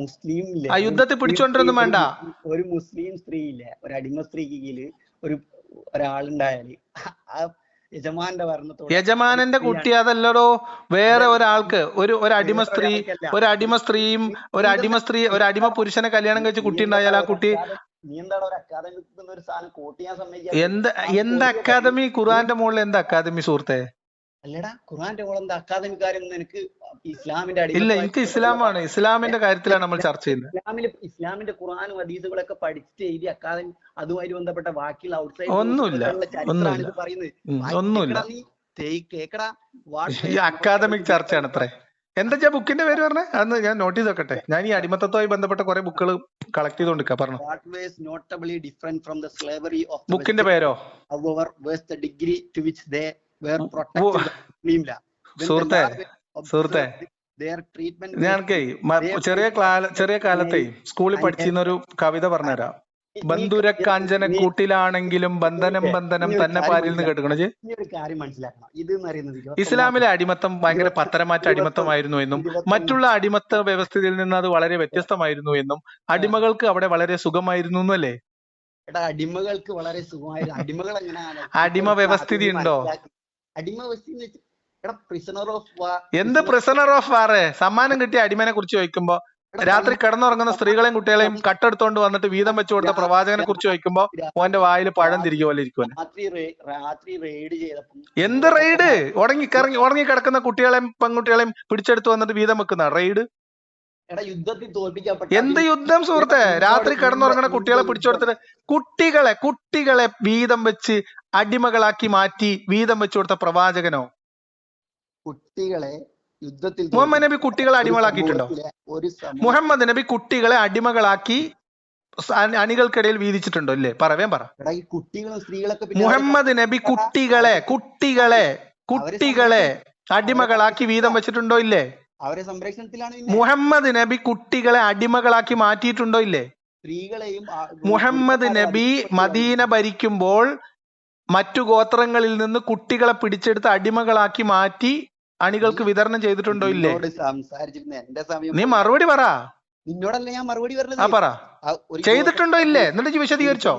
[SPEAKER 2] മുസ്ലിം
[SPEAKER 1] യുദ്ധത്തിൽ പിടിച്ചോണ്ടിരൊന്നും വേണ്ട.
[SPEAKER 2] ഒരു മുസ്ലിം സ്ത്രീ ഇല്ലേ, ഒരു അടിമ സ്ത്രീക്ക് കീഴില് ഒരാളുണ്ടായാല്
[SPEAKER 1] യജമാനന്റെ കുട്ടി അതല്ലടോ, വേറെ ഒരാൾക്ക് ഒരു അടിമ അടിമ പുരുഷനെ കല്യാണം കഴിച്ച് കുട്ടി ഉണ്ടായാൽ ആ കുട്ടി എന്ത് അക്കാദമി? ഖുർആന്റെ മുകളിൽ എന്ത് അക്കാദമി സുഹൃത്തെ?
[SPEAKER 2] അല്ലടാ ഖുർആന്റെ മുകളിൽ എന്താ അക്കാദമി കാര്യം? എനിക്ക് ഇസ്ലാമിന്റെ
[SPEAKER 1] ഇല്ല, എനിക്ക് ഇസ്ലാമാണ്, ഇസ്ലാമിന്റെ കാര്യത്തിലാണ് നമ്മൾ ചർച്ച ചെയ്യുന്നത്.
[SPEAKER 2] ഇസ്ലാമിന്റെ ഖുർആനും ഹദീസുകളൊക്കെ പഠിച്ചിട്ട് എഴുതി അക്കാദമി അതുമായി ബന്ധപ്പെട്ട ബാക്കിയുള്ള ഔട്ട്സൈഡ്
[SPEAKER 1] ഒന്നുമില്ല. അക്കാദമിക് ചർച്ചയാണ് അത്രേ. എന്താ ബുക്കിന്റെ പേര് പറഞ്ഞേ? അന്ന് ഞാൻ നോട്ട് ചെയ്ത് വെക്കട്ടെ. ഞാൻ ഈ അടിമത്തവുമായി ബന്ധപ്പെട്ട കുറെ ബുക്കുകൾ കളക്ട് ചെയ്തോണ്ടിരിക്കാം. പറഞ്ഞു. ബുക്കിന്റെ പേരോ? സുഹൃത്തെ ഞാനേ ചെറിയ കാലത്തെ സ്കൂളിൽ പഠിച്ചിരുന്ന ഒരു കവിത പറഞ്ഞുതരാം. ബന്ധുരക്കാഞ്ചന കൂട്ടിലാണെങ്കിലും ബന്ധനം തന്നെ പാരിൽ നിന്ന് കേട്ടുക്കണോ? ഇസ്ലാമിലെ അടിമത്തം ഭയങ്കര പത്തരമാറ്റ അടിമത്തമായിരുന്നു എന്നും മറ്റുള്ള അടിമത്ത വ്യവസ്ഥയിൽ നിന്ന് അത് വളരെ വ്യത്യസ്തമായിരുന്നു എന്നും അടിമകൾക്ക് അവിടെ വളരെ സുഖമായിരുന്നു എന്നല്ലേ?
[SPEAKER 2] അടിമകൾക്ക് വളരെ സുഖമായിരുന്നു. അടിമകൾ എങ്ങനെയാണ്?
[SPEAKER 1] അടിമ വ്യവസ്ഥിതി ഉണ്ടോ?
[SPEAKER 2] അടിമ വ്യവസ്ഥ
[SPEAKER 1] എന്ത് പ്രിസണർ ഓഫ് വാർ? സമ്മാനം കിട്ടിയ അടിമനെ കുറിച്ച് ചോദിക്കുമ്പോ, രാത്രി കിടന്നുറങ്ങുന്ന സ്ത്രീകളെയും കുട്ടികളെയും കട്ടെടുത്തോണ്ട് വന്നിട്ട് വീതം വെച്ചു കൊടുത്ത പ്രവാചകനെ കുറിച്ച് ചോദിക്കുമ്പോ ഓന്റെ വായിൽ പഴം തിരികെ പോലെ ഇരിക്കുവാൻ. എന്ത് റെയ്ഡ്? ഉറങ്ങി കിടക്കുന്ന കുട്ടികളെയും പെൺകുട്ടികളെയും പിടിച്ചെടുത്ത് വന്നിട്ട് വീതം വെക്കുന്ന റെയ്ഡ്? എന്ത് യുദ്ധം സുഹൃത്തെ? രാത്രി കിടന്നുറങ്ങുന്ന കുട്ടികളെ പിടിച്ചെടുത്തിട്ട് കുട്ടികളെ വീതം വെച്ച് അടിമകളാക്കി മാറ്റി വീതം വെച്ചു കൊടുത്ത പ്രവാചകനോ?
[SPEAKER 2] കുട്ടികളെ യുദ്ധത്തിൽ
[SPEAKER 1] മുഹമ്മദ് നബി കുട്ടികളെ അടിമകളാക്കിയിട്ടുണ്ടോ? മുഹമ്മദ് നബി കുട്ടികളെ അടിമകളാക്കി അണികൾക്കിടയിൽ വീതിച്ചിട്ടുണ്ടോ? ഇല്ലേ? പറവേം പറ.
[SPEAKER 2] കുട്ടികളും സ്ത്രീകളൊക്കെ
[SPEAKER 1] മുഹമ്മദ് നബി കുട്ടികളെ അടിമകളാക്കി വീതം വെച്ചിട്ടുണ്ടോ? ഇല്ലേ?
[SPEAKER 2] അവരെ സംരക്ഷണത്തിലാണ്.
[SPEAKER 1] മുഹമ്മദ് നബി കുട്ടികളെ അടിമകളാക്കി മാറ്റിയിട്ടുണ്ടോ? ഇല്ലേ?
[SPEAKER 2] സ്ത്രീകളെയും
[SPEAKER 1] മുഹമ്മദ് നബി മദീന ഭരിക്കുമ്പോൾ മറ്റു ഗോത്രങ്ങളിൽ നിന്ന് കുട്ടികളെ പിടിച്ചെടുത്ത് അടിമകളാക്കി മാറ്റി അണികൾക്ക് വിതരണം ചെയ്തിട്ടുണ്ടോ? ഇല്ലേ? നീ മറുപടി പറ.
[SPEAKER 2] നിന്നോടല്ല ഞാൻ മറുപടി പറഞ്ഞത്.
[SPEAKER 1] പറ. ചെയ്തിട്ടുണ്ടോ ഇല്ലേ? എന്നിട്ട് വിശദീകരിച്ചോ.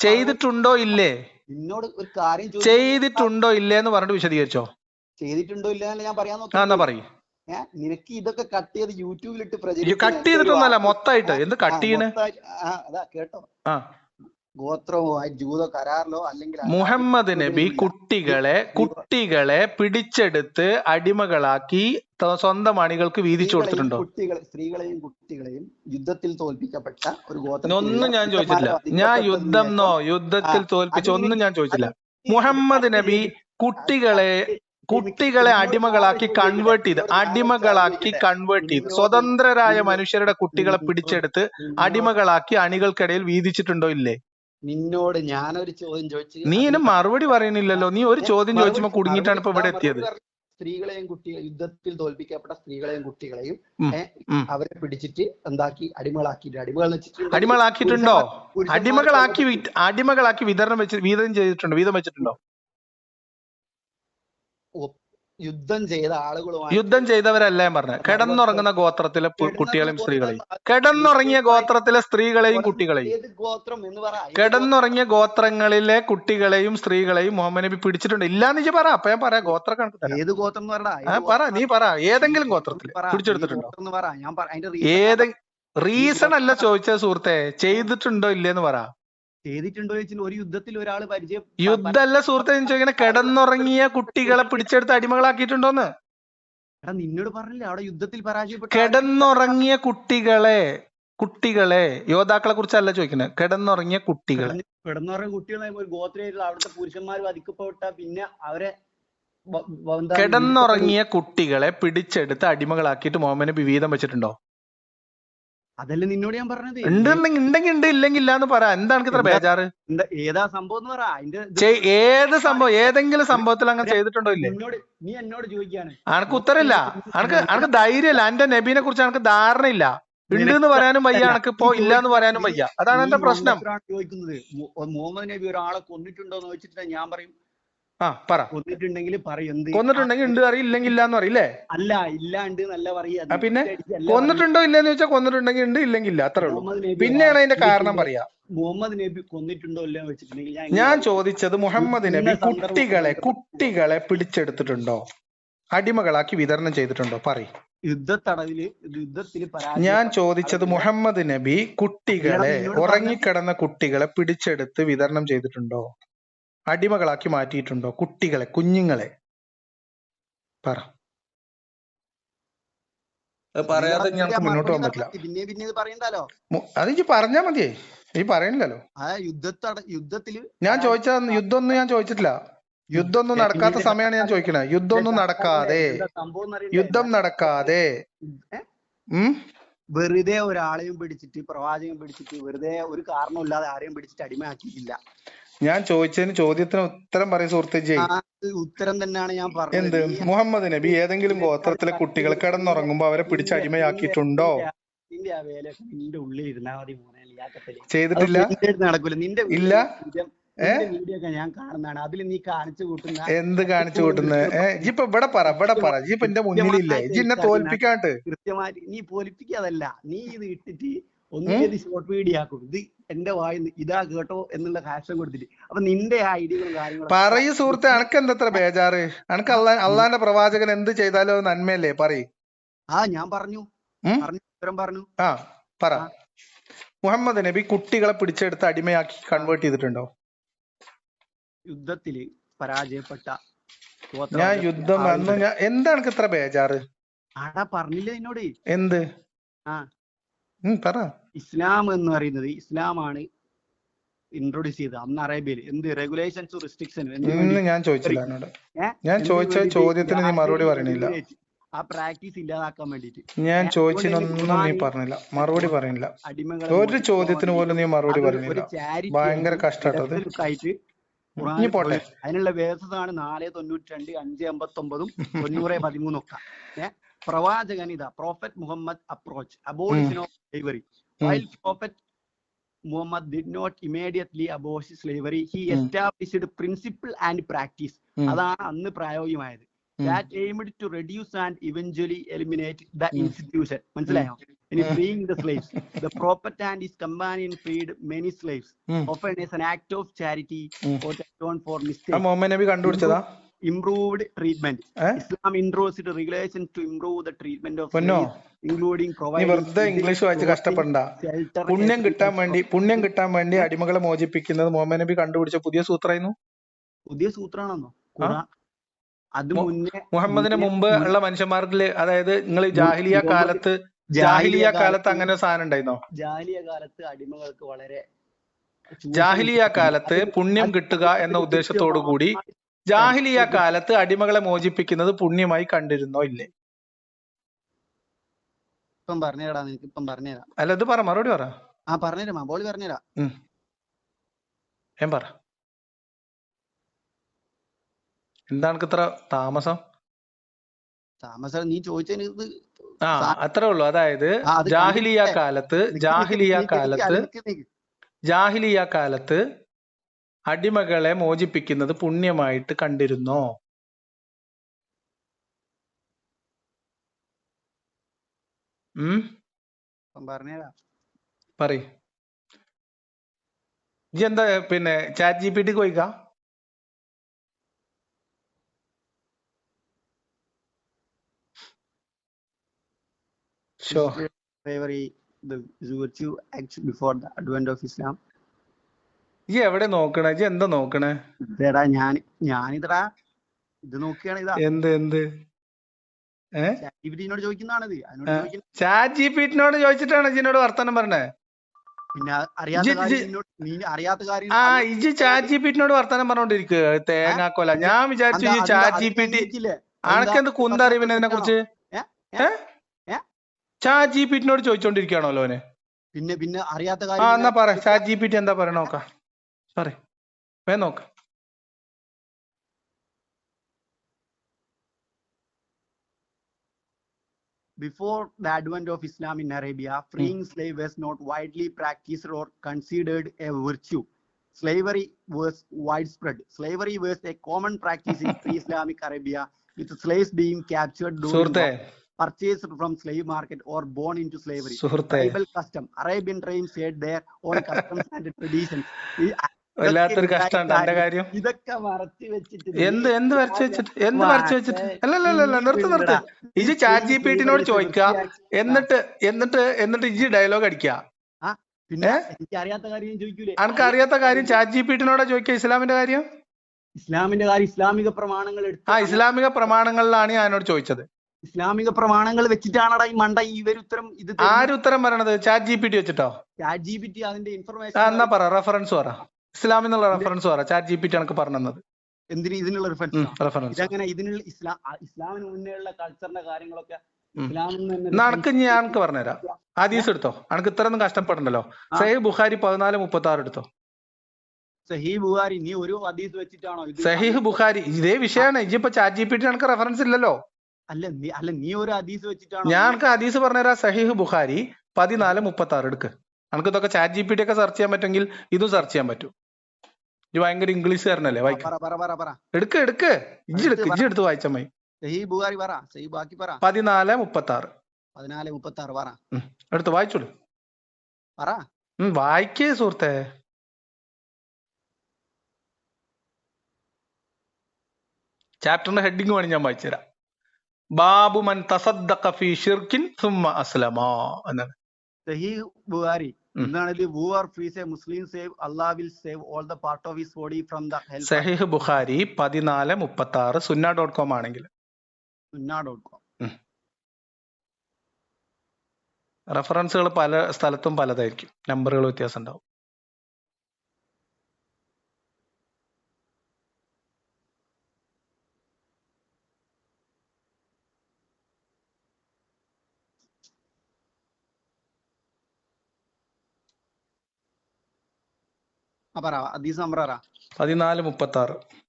[SPEAKER 1] ചെയ്തിട്ടുണ്ടോ ഇല്ലേ?
[SPEAKER 2] നിന്നോട് ഒരു കാര്യം
[SPEAKER 1] ചെയ്തിട്ടുണ്ടോ ഇല്ലേ എന്ന് പറഞ്ഞിട്ട് വിശദീകരിച്ചോ.
[SPEAKER 2] ചെയ്തിട്ടുണ്ടോ ഇല്ലെന്നല്ല ഞാൻ പറയാൻ നോക്കാം.
[SPEAKER 1] എന്നാ പറയും.
[SPEAKER 2] നിനക്ക് ഇതൊക്കെ കട്ട് ചെയ്ത് യൂട്യൂബിലിട്ട്
[SPEAKER 1] കട്ട് ചെയ്തിട്ടൊന്നല്ല, മൊത്തമായിട്ട്. എന്ത് കട്ട് ചെയ്യണേ?
[SPEAKER 2] കേട്ടോ. ഗോത്രവുമായി ജൂത കരാറിലോ അല്ലെങ്കിൽ
[SPEAKER 1] മുഹമ്മദ് നബി കുട്ടികളെ പിടിച്ചെടുത്ത് അടിമകളാക്കി സ്വന്തം അണികൾക്ക് വീതിച്ചു കൊടുത്തിട്ടുണ്ടോ?
[SPEAKER 2] സ്ത്രീകളെയും കുട്ടികളെയും യുദ്ധത്തിൽ തോൽപ്പിക്കപ്പെട്ട ഒരു
[SPEAKER 1] ഒന്നും ഞാൻ ചോദിച്ചിട്ടില്ല. ഞാൻ യുദ്ധത്തിൽ തോൽപ്പിച്ച ഒന്നും ഞാൻ ചോദിച്ചില്ല. മുഹമ്മദ് നബി കുട്ടികളെ അടിമകളാക്കി കൺവേർട്ട് ചെയ്ത് സ്വതന്ത്രരായ മനുഷ്യരുടെ കുട്ടികളെ പിടിച്ചെടുത്ത് അടിമകളാക്കി അണികൾക്കിടയിൽ വീതിച്ചിട്ടുണ്ടോ ഇല്ലേ?
[SPEAKER 2] നിന്നോട് ഞാനൊരു ചോദ്യം ചോദിച്ചു,
[SPEAKER 1] നീ ഇനി മറുപടി പറയുന്നില്ലല്ലോ. നീ ഒരു ചോദ്യം ചോദിച്ചപ്പോ കുടുങ്ങിയിട്ടാണ് ഇപ്പൊ ഇവിടെ എത്തിയത്.
[SPEAKER 2] സ്ത്രീകളെയും യുദ്ധത്തിൽ തോൽപ്പിക്കപ്പെട്ട സ്ത്രീകളെയും കുട്ടികളെയും അവരെ പിടിച്ചിട്ട് എന്താക്കി
[SPEAKER 1] അടിമകളാക്കിയിട്ടുണ്ടോ? അടിമകളാക്കി വീതം വെച്ചിട്ടുണ്ടോ?
[SPEAKER 2] യുദ്ധം ചെയ്ത ആളുകളുമായി
[SPEAKER 1] യുദ്ധം ചെയ്തവരല്ല ഞാൻ പറഞ്ഞത്. കിടന്നുറങ്ങുന്ന ഗോത്രത്തിലെ കുട്ടികളെയും സ്ത്രീകളെയും, കിടന്നുറങ്ങിയ ഗോത്രത്തിലെ സ്ത്രീകളെയും കുട്ടികളെയും, കിടന്നുറങ്ങിയ ഗോത്രങ്ങളിലെ കുട്ടികളെയും സ്ത്രീകളെയും മുഹമ്മദ് നബി പിടിച്ചിട്ടുണ്ട്. ഇല്ലാന്ന് പറ. അപ്പൊ ഞാൻ പറയാം ഗോത്ര കണക്ക്.
[SPEAKER 2] ഏത് ഗോത്രം
[SPEAKER 1] നീ പറ. ഏതെങ്കിലും ഗോത്രത്തിൽ പിടിച്ചെടുത്തിട്ടുണ്ടോ? റീസൺ അല്ല ചോദിച്ചത് സുഹൃത്തെ, ചെയ്തിട്ടുണ്ടോ ഇല്ലേന്ന് പറ.
[SPEAKER 2] ചെയ്തിട്ടുണ്ടോ ഒരു യുദ്ധത്തിൽ ഒരാൾ
[SPEAKER 1] യുദ്ധമല്ല സുഹൃത്തെ ചോദിക്കണേ, കിടന്നുറങ്ങിയ കുട്ടികളെ പിടിച്ചെടുത്ത് അടിമകളാക്കിയിട്ടുണ്ടോന്ന്.
[SPEAKER 2] നിന്നോട് പറഞ്ഞില്ലേ അവിടെ യുദ്ധത്തിൽ പരാജയപ്പെട്ട
[SPEAKER 1] കിടന്നുറങ്ങിയ കുട്ടികളെ യോദ്ധാക്കളെ കുറിച്ചല്ല ചോദിക്കുന്നത്, കിടന്നുറങ്ങിയ കുട്ടികളെ
[SPEAKER 2] ഒരു ഗോത്രയിലുള്ള അവിടുത്തെ പുരുഷന്മാർ വധിക്കപ്പെട്ട പിന്നെ അവരെ
[SPEAKER 1] കിടന്നുറങ്ങിയ കുട്ടികളെ പിടിച്ചെടുത്ത് അടിമകളാക്കിയിട്ട് മുഹമ്മദ് നബി വീതം വെച്ചിട്ടുണ്ടോ?
[SPEAKER 2] അതല്ലേ നിന്നോട് ഞാൻ പറഞ്ഞത്.
[SPEAKER 1] ഉണ്ടെങ്കിൽ ഉണ്ട്, ഇല്ലെങ്കിൽ ഇല്ലാന്ന് പറ. എന്താണ് ഇത്ര ബേജാറ്?
[SPEAKER 2] ഏതാ സംഭവം എന്ന് പറ.
[SPEAKER 1] ഏത് സംഭവം? ഏതെങ്കിലും സംഭവത്തിൽ അങ്ങനെ ചെയ്തിട്ടുണ്ടോ ഇല്ലേ?
[SPEAKER 2] നീ എന്നോട് ചോദിക്കാണ്.
[SPEAKER 1] അനക്ക് ഉത്തരമില്ല. അനക്ക് ധൈര്യമില്ല. എന്റെ നബീനെ കുറിച്ച് അനക്ക് ധാരണയില്ല. ഉണ്ട് എന്ന് പറയാനും വയ്യ, അനക്ക് ഇപ്പോ ഇല്ല എന്ന് പറയാനും വയ്യ. അതാണ് എന്റെ പ്രശ്നം.
[SPEAKER 2] ചോദിക്കുന്നത് മുഹമ്മദ് നബി ഒരാളെ കൊന്നിട്ടുണ്ടോ എന്ന് ചോദിച്ചിട്ട് ഞാൻ പറയും
[SPEAKER 1] പറ.
[SPEAKER 2] കൊന്നിട്ടുണ്ടെങ്കിൽ പറയും.
[SPEAKER 1] കൊന്നിട്ടുണ്ടെങ്കിൽ ഉണ്ട് അറിയും, ഇല്ലെങ്കിൽ ഇല്ലാന്ന് പറയില്ലേ?
[SPEAKER 2] അല്ല, ഇല്ലാണ്ട് നല്ല പറയാ.
[SPEAKER 1] പിന്നെ കൊന്നിട്ടുണ്ടോ ഇല്ലെന്ന് ചോദിച്ചാൽ കൊന്നിട്ടുണ്ടെങ്കിൽ ഉണ്ട്, ഇല്ലെങ്കിൽ ഇല്ല, അത്രേ ഉള്ളൂ. പിന്നെയാണ് അതിന്റെ കാരണം പറയാ.
[SPEAKER 2] മുഹമ്മദ് നബി കൊന്നിട്ടുണ്ടോ ഇല്ലെന്ന് വെച്ചിട്ടുണ്ടെങ്കിൽ
[SPEAKER 1] ഞാൻ ചോദിച്ചത് മുഹമ്മദ് നബി കുട്ടികളെ പിടിച്ചെടുത്തിട്ടുണ്ടോ, അടിമകളാക്കി വിതരണം ചെയ്തിട്ടുണ്ടോ? പറയും.
[SPEAKER 2] യുദ്ധത്തിൽ
[SPEAKER 1] ഞാൻ ചോദിച്ചത് മുഹമ്മദ് നബി ഉറങ്ങിക്കിടന്ന കുട്ടികളെ പിടിച്ചെടുത്ത് വിതരണം ചെയ്തിട്ടുണ്ടോ, അടിമകളാക്കി മാറ്റിയിട്ടുണ്ടോ? കുഞ്ഞുങ്ങളെ പറ. പറയാതെ ഞങ്ങൾക്ക് മുന്നോട്ട് പോകാൻ പറ്റില്ല. അത് പറഞ്ഞാ മതിയേ, ഈ പറയണില്ലല്ലോ. ഞാൻ ചോദിച്ചത് യുദ്ധമൊന്നും ഞാൻ ചോദിച്ചിട്ടില്ല. യുദ്ധമൊന്നും നടക്കാത്ത സമയമാണ് ഞാൻ ചോദിക്കണേ. യുദ്ധം നടക്കാതെ
[SPEAKER 2] വെറുതെ ഒരാളെയും പിടിച്ചിട്ട്, പ്രവാചകൻ പിടിച്ചിട്ട് വെറുതെ ഒരു കാരണമില്ലാതെ ആരെയും പിടിച്ചിട്ട് അടിമയാക്കിയിട്ടില്ല.
[SPEAKER 1] ഞാൻ ചോദ്യത്തിന് ഉത്തരം പറയും സുഹൃത്തെ.
[SPEAKER 2] ഉത്തരം തന്നെയാണ് ഞാൻ പറഞ്ഞത്.
[SPEAKER 1] എന്ത്? മുഹമ്മദ് നബി ഏതെങ്കിലും ഗോത്രത്തിലെ കുട്ടികൾ കിടന്നുറങ്ങുമ്പോ അവരെ പിടിച്ച് അടിമയാക്കിയിട്ടുണ്ടോ?
[SPEAKER 2] നിന്റെ ആ വേലയൊക്കെ നിന്റെ ഉള്ളിൽ ഇരുന്നാ മതി മോനെ.
[SPEAKER 1] ചെയ്തിട്ടില്ല.
[SPEAKER 2] നടക്കൂല. നിന്റെ
[SPEAKER 1] ഇല്ല.
[SPEAKER 2] വീഡിയോ ഒക്കെ ഞാൻ കാണുന്നതാണ്. അതിൽ നീ കാണിച്ചു കൂട്ടുന്ന
[SPEAKER 1] എന്ത് കാണിച്ചു കൂട്ടുന്നത്? ഇപ്പൊ ഇവിടെ പറ. ഇപ്പൊ എന്റെ മുന്നിലില്ലേ, എന്നെ തോൽപ്പിക്കാണ്ട്.
[SPEAKER 2] കൃത്യമായിട്ട് നീ തോൽപ്പിക്കാതല്ല, നീ ഇത് ഇട്ടിട്ട് ഒന്നിനേത് ഷോർട്ട് വീഡിയോ ആക്കും. ഇത് എന്റെ വായിന്ന് ഇതാ കേട്ടോ എന്നുള്ള ഹാഷ്ടാഗ് കൊടുത്തിട്ട്. അപ്പൊ നിന്റെ ഐഡിയകളും കാര്യങ്ങളും
[SPEAKER 1] പറയൂ സുഹൃത്തെ. അനക്ക് എന്തത്ര ബേജാറ്? അനക്ക് അള്ളാന്റെ പ്രവാചകൻ എന്ത് ചെയ്താലോ നന്മയല്ലേ? പറയ്.
[SPEAKER 2] ഞാൻ പറഞ്ഞു. ഉത്തരം പറഞ്ഞു.
[SPEAKER 1] പറ. മുഹമ്മദ് നബി കുട്ടികളെ പിടിച്ചെടുത്ത് അടിമയാക്കി കൺവേർട്ട് ചെയ്തിട്ടുണ്ടോ?
[SPEAKER 2] യുദ്ധത്തില് പരാജയപ്പെട്ട
[SPEAKER 1] ഞാൻ യുദ്ധം എന്താണ് ഇത്ര ബേജാറ്?
[SPEAKER 2] പറഞ്ഞില്ലേ നിന്നോട്?
[SPEAKER 1] എന്ത്? പറ.
[SPEAKER 2] ഇസ്ലാം എന്ന് പറയുന്നത്, ഇസ്ലാമാണ് ഇൻട്രൊഡ്യൂസ് ചെയ്തത് അന്ന് അറേബ്യയിൽ. എന്ത് റെഗുലേഷൻസും റെസ്ട്രിക്ഷനും
[SPEAKER 1] ഞാൻ ചോദിച്ചില്ല. ഞാൻ ചോദിച്ച ചോദ്യത്തിന് നീ മറുപടി പറയണില്ല.
[SPEAKER 2] ആ പ്രാക്ടീസ് ഇല്ലാതാക്കാൻ വേണ്ടിട്ട്
[SPEAKER 1] ഞാൻ ചോദിച്ചതിനൊന്നും നീ പറഞ്ഞില്ല, മറുപടി പറയണില്ല. ഒരു ചോദ്യത്തിന് പോലും നീ മറുപടി പറയണില്ല. ഭയങ്കര കഷ്ടപ്പെട്ടത്. ഇനി പോട്ടെ.
[SPEAKER 2] അതിനുള്ള വേഴ്സസാണ് 4:92, 5:59, 9:13 ഒക്കെ. പ്രവാചകൻ ഇതാ, prophet Muhammad approach abolition of slavery. While Prophet Muhammad did not immediately abolish slavery, he established principle and practice. അതാണ് അന്ന് പ്രായോഗികമായത്. That aimed to reduce and eventually eliminate the institution. മനസ്സിലായോ? In freeing the slaves, the prophet and his companion freed many slaves, often as an act of charity or to atone for mistakes.
[SPEAKER 1] Muhammad നബി കണ്ടുപിടിച്ചതാ?
[SPEAKER 2] improved treatment.
[SPEAKER 1] Uh
[SPEAKER 2] Islam introduced regulations to improve the treatment of
[SPEAKER 1] പൊന്നോ
[SPEAKER 2] slaves, including
[SPEAKER 1] നീ
[SPEAKER 2] providing
[SPEAKER 1] വെറുതെ
[SPEAKER 2] food,
[SPEAKER 1] English വായിച്ച്
[SPEAKER 2] clothing,
[SPEAKER 1] കഷ്ടപ്പെടണ്ട.
[SPEAKER 2] shelter,
[SPEAKER 1] പുണ്യം
[SPEAKER 2] as
[SPEAKER 1] കിട്ടാൻ
[SPEAKER 2] well as
[SPEAKER 1] പുണ്യം കിട്ടാൻ വേണ്ടി അടിമകളെ മോചിപ്പിക്കുന്നത് മുഹമ്മദ് നബി കണ്ടുപിടിച്ച പുതിയ സൂത്രമായിരുന്നു.
[SPEAKER 2] പുതിയ സൂത്രമാണെന്നോ?
[SPEAKER 1] ആ
[SPEAKER 2] ഖുറാൻ അത് മുന്നേ
[SPEAKER 1] മുഹമ്മദിന് മുമ്പ് ഉള്ള മനുഷ്യന്മാർക്ക്, അതായത് നിങ്ങൾ
[SPEAKER 2] മുഹമ്മദ്
[SPEAKER 1] ജാഹിലിയ കാലത്ത് അങ്ങനെ ഒരു സാധനം ഉണ്ടായിരുന്നോ?
[SPEAKER 2] ജാഹിലിയ കാലത്ത് അടിമകൾക്ക് വളരെ
[SPEAKER 1] ജാഹിലിയ കാലത്ത് പുണ്യം കിട്ടുക എന്ന ഉദ്ദേശത്തോടു കൂടി ജാഹിലിയ കാലത്ത് അടിമകളെ മോചിപ്പിക്കുന്നത് പുണ്യമായി കണ്ടിരുന്നോ ഇല്ലേ?
[SPEAKER 2] ഇപ്പം പറഞ്ഞുതരാ, നിനക്ക് ഇപ്പം പറഞ്ഞുതരാം.
[SPEAKER 1] അല്ല ഇത് പറ, മറുപടി പറ.
[SPEAKER 2] ആ പറഞ്ഞുതരാം, മാബോളി പറഞ്ഞുതരാ.
[SPEAKER 1] ഞാൻ പറ, എന്താണ് ഇത്ര താമസം?
[SPEAKER 2] നീ ചോദിച്ചതിന് ഇത്
[SPEAKER 1] അത്രേ ഉള്ളൂ. അതായത് ജാഹിലിയ കാലത്ത് അടിമകളെ മോചിപ്പിക്കുന്നത് പുണ്യമായിട്ട് കണ്ടിരുന്നോ? പറയ്. ഇജ്ജ് എന്താ പിന്നെ ചാറ്റ് GPT പോയിക്കാ? ഈ എവിടെ നോക്കണേ? ഇജ്ജ് എന്താ നോക്കണേ?
[SPEAKER 2] ഞാനിതാ ഇത് നോക്കിയാണ്. ഇതാ
[SPEAKER 1] എന്ത്
[SPEAKER 2] ചാറ്റ്
[SPEAKER 1] ജിപിടിനോട് ചോദിച്ചിട്ടാണ് ഇജിനോട് വർത്താനം പറഞ്ഞേ?
[SPEAKER 2] പിന്നെ അറിയാത്ത കാര്യം
[SPEAKER 1] ഇജ് ചാറ്റ് ജിപിടിനോട് വർത്താനം പറഞ്ഞോണ്ടിരിക്കുക തേങ്ങാക്കൊല. ഞാൻ വിചാരിച്ചു ഈ ചാറ്റ് ജിപിടി ആനക്കെന്ത് കുന്തറിവിനെ ഇതിനെ കുറിച്ച് ചാറ്റ് ജിപിടിനോട് ചോദിച്ചോണ്ടിരിക്കുകയാണല്ലോ അവന്.
[SPEAKER 2] പിന്നെ അറിയാത്ത കാര്യം
[SPEAKER 1] എന്നാ പറ, ചാറ്റ് ജിപിടി എന്താ പറയണ നോക്കാം. പറ, നോക്ക.
[SPEAKER 2] Before the advent of Islam in Arabia, freeing slaves was not widely practiced or considered a virtue. Slavery was widespread. Slavery was a common practice in pre-Islamic Arabia, with slaves being captured during war, purchased from slave market or born into slavery. Tribal custom. Arabian tribes had their own customs and traditions.
[SPEAKER 1] വല്ലാത്തൊരു കഷ്ടമുണ്ട് എന്റെ കാര്യം.
[SPEAKER 2] ഇതൊക്കെ മറച്ചു വെച്ചിട്ട്
[SPEAKER 1] എന്ത് മറച്ചു വെച്ചിട്ട് അല്ലല്ല നിർത്ത്. ഇജ് ചാറ്റ് ജിപിടിനോട് ചോദിക്കുക, എന്നിട്ട് ഇജ് ഡയലോഗ് അടിക്കുക.
[SPEAKER 2] പിന്നെ എനിക്ക് അറിയാത്ത കാര്യം ചോദിക്കൂലേ?
[SPEAKER 1] അനക്ക് അറിയാത്ത കാര്യം ചാറ്റ് ജിപിടിനോടാ ചോദിക്കുക. ഇസ്ലാമിന്റെ കാര്യം
[SPEAKER 2] ഇസ്ലാമിക പ്രമാണങ്ങൾ
[SPEAKER 1] ഇസ്ലാമിക പ്രമാണങ്ങളിലാണ് ഞാൻ എന്നോട് ചോദിച്ചത്.
[SPEAKER 2] ഇസ്ലാമിക പ്രമാണങ്ങൾ വെച്ചിട്ടാണടാ ഈ മണ്ട ഇവരുത്തരം ഇത്
[SPEAKER 1] ആരുത്തരം പറയണത്? ചാറ്റ് ജിപിടി വെച്ചിട്ടോ?
[SPEAKER 2] ചാറ്റ് ജിപിടി അതിന്റെ ഇൻഫർമേഷൻ
[SPEAKER 1] എന്നാ പറ, റെഫറൻസ് പറ, ഇസ്ലാമിന്നുള്ള റെഫറൻസ് പറ. ചാറ്റ് ജിപിടി എനിക്ക് പറഞ്ഞത്
[SPEAKER 2] എന്തിന്? ഇതിനുള്ള റെഫറൻസ് ഇതങ്ങനെ ഇതിനുള്ള ഇസ്ലാമിന് മുന്നേ ഉള്ള കൾച്ചറിന്റെ കാര്യങ്ങളൊക്കെ
[SPEAKER 1] ഞാനക്ക് പറഞ്ഞുതരാം. ഹദീസ് എടുത്തോ, അനക്ക് ഇത്രയൊന്നും കഷ്ടപ്പെടണ്ടല്ലോ. സഹീഹ് ബുഖാരി 1436 എടുത്തോ.
[SPEAKER 2] സഹീഹ് ബുഖാരി നീ ഒരു ഹദീസ് വെച്ചിട്ടാണോ?
[SPEAKER 1] സഹീഹ് ബുഖാരി ഇതേ വിഷയമാണ്. ഇജിപ്പോ ചാറ്റ് ജിപിടി എനിക്ക് റെഫറൻസ് ഇല്ലല്ലോ.
[SPEAKER 2] അല്ല നീ ഒരു ഹദീസ് വെച്ചിട്ടാണോ?
[SPEAKER 1] ഞാൻ ഹദീസ് പറഞ്ഞുതരാം. സഹീഹ് ബുഖാരി 1436 എടുക്ക്. നമുക്ക് ഇതൊക്കെ ചാറ്റ് ജിപിടി ഒക്കെ സെർച്ച് ചെയ്യാൻ പറ്റുമെങ്കിൽ ഇതും സെർച്ച് ചെയ്യാൻ പറ്റും. ഇത് ഭയങ്കര ഇംഗ്ലീഷുകാരനല്ലേ? എടുക്ക് ഇജ്ജ് എടുത്ത് വായിച്ചാ മതി.
[SPEAKER 2] 1436
[SPEAKER 1] എടുത്ത് വായിച്ചോളൂ. വായിക്കേ സുഹൃത്തെ. ചാപ്റ്ററിന്റെ ഹെഡിങ് വേണം ഞാൻ വായിച്ചുതരാം. ബാബു മൻ തസദ്ദഖ ഫീ ശിർകിൻ സുമ്മ അസ്ലമ എന്നാണ്.
[SPEAKER 2] സഹീഹ് ബുഖാരി എന്താണ്? whoever frees a Muslim slave, Allah will save all the part of his body from the hell.
[SPEAKER 1] സഹീഹ് ബുഖാരി 1436 sunna.com ആണെങ്കിൽ
[SPEAKER 2] sunna.com.
[SPEAKER 1] റെഫറൻസുകൾ പല സ്ഥലത്തും പലതായിരിക്കും, നമ്പറുകൾ വ്യത്യാസം ഉണ്ടാവും.
[SPEAKER 2] ഹദീസ് നമ്പർ
[SPEAKER 1] 1436.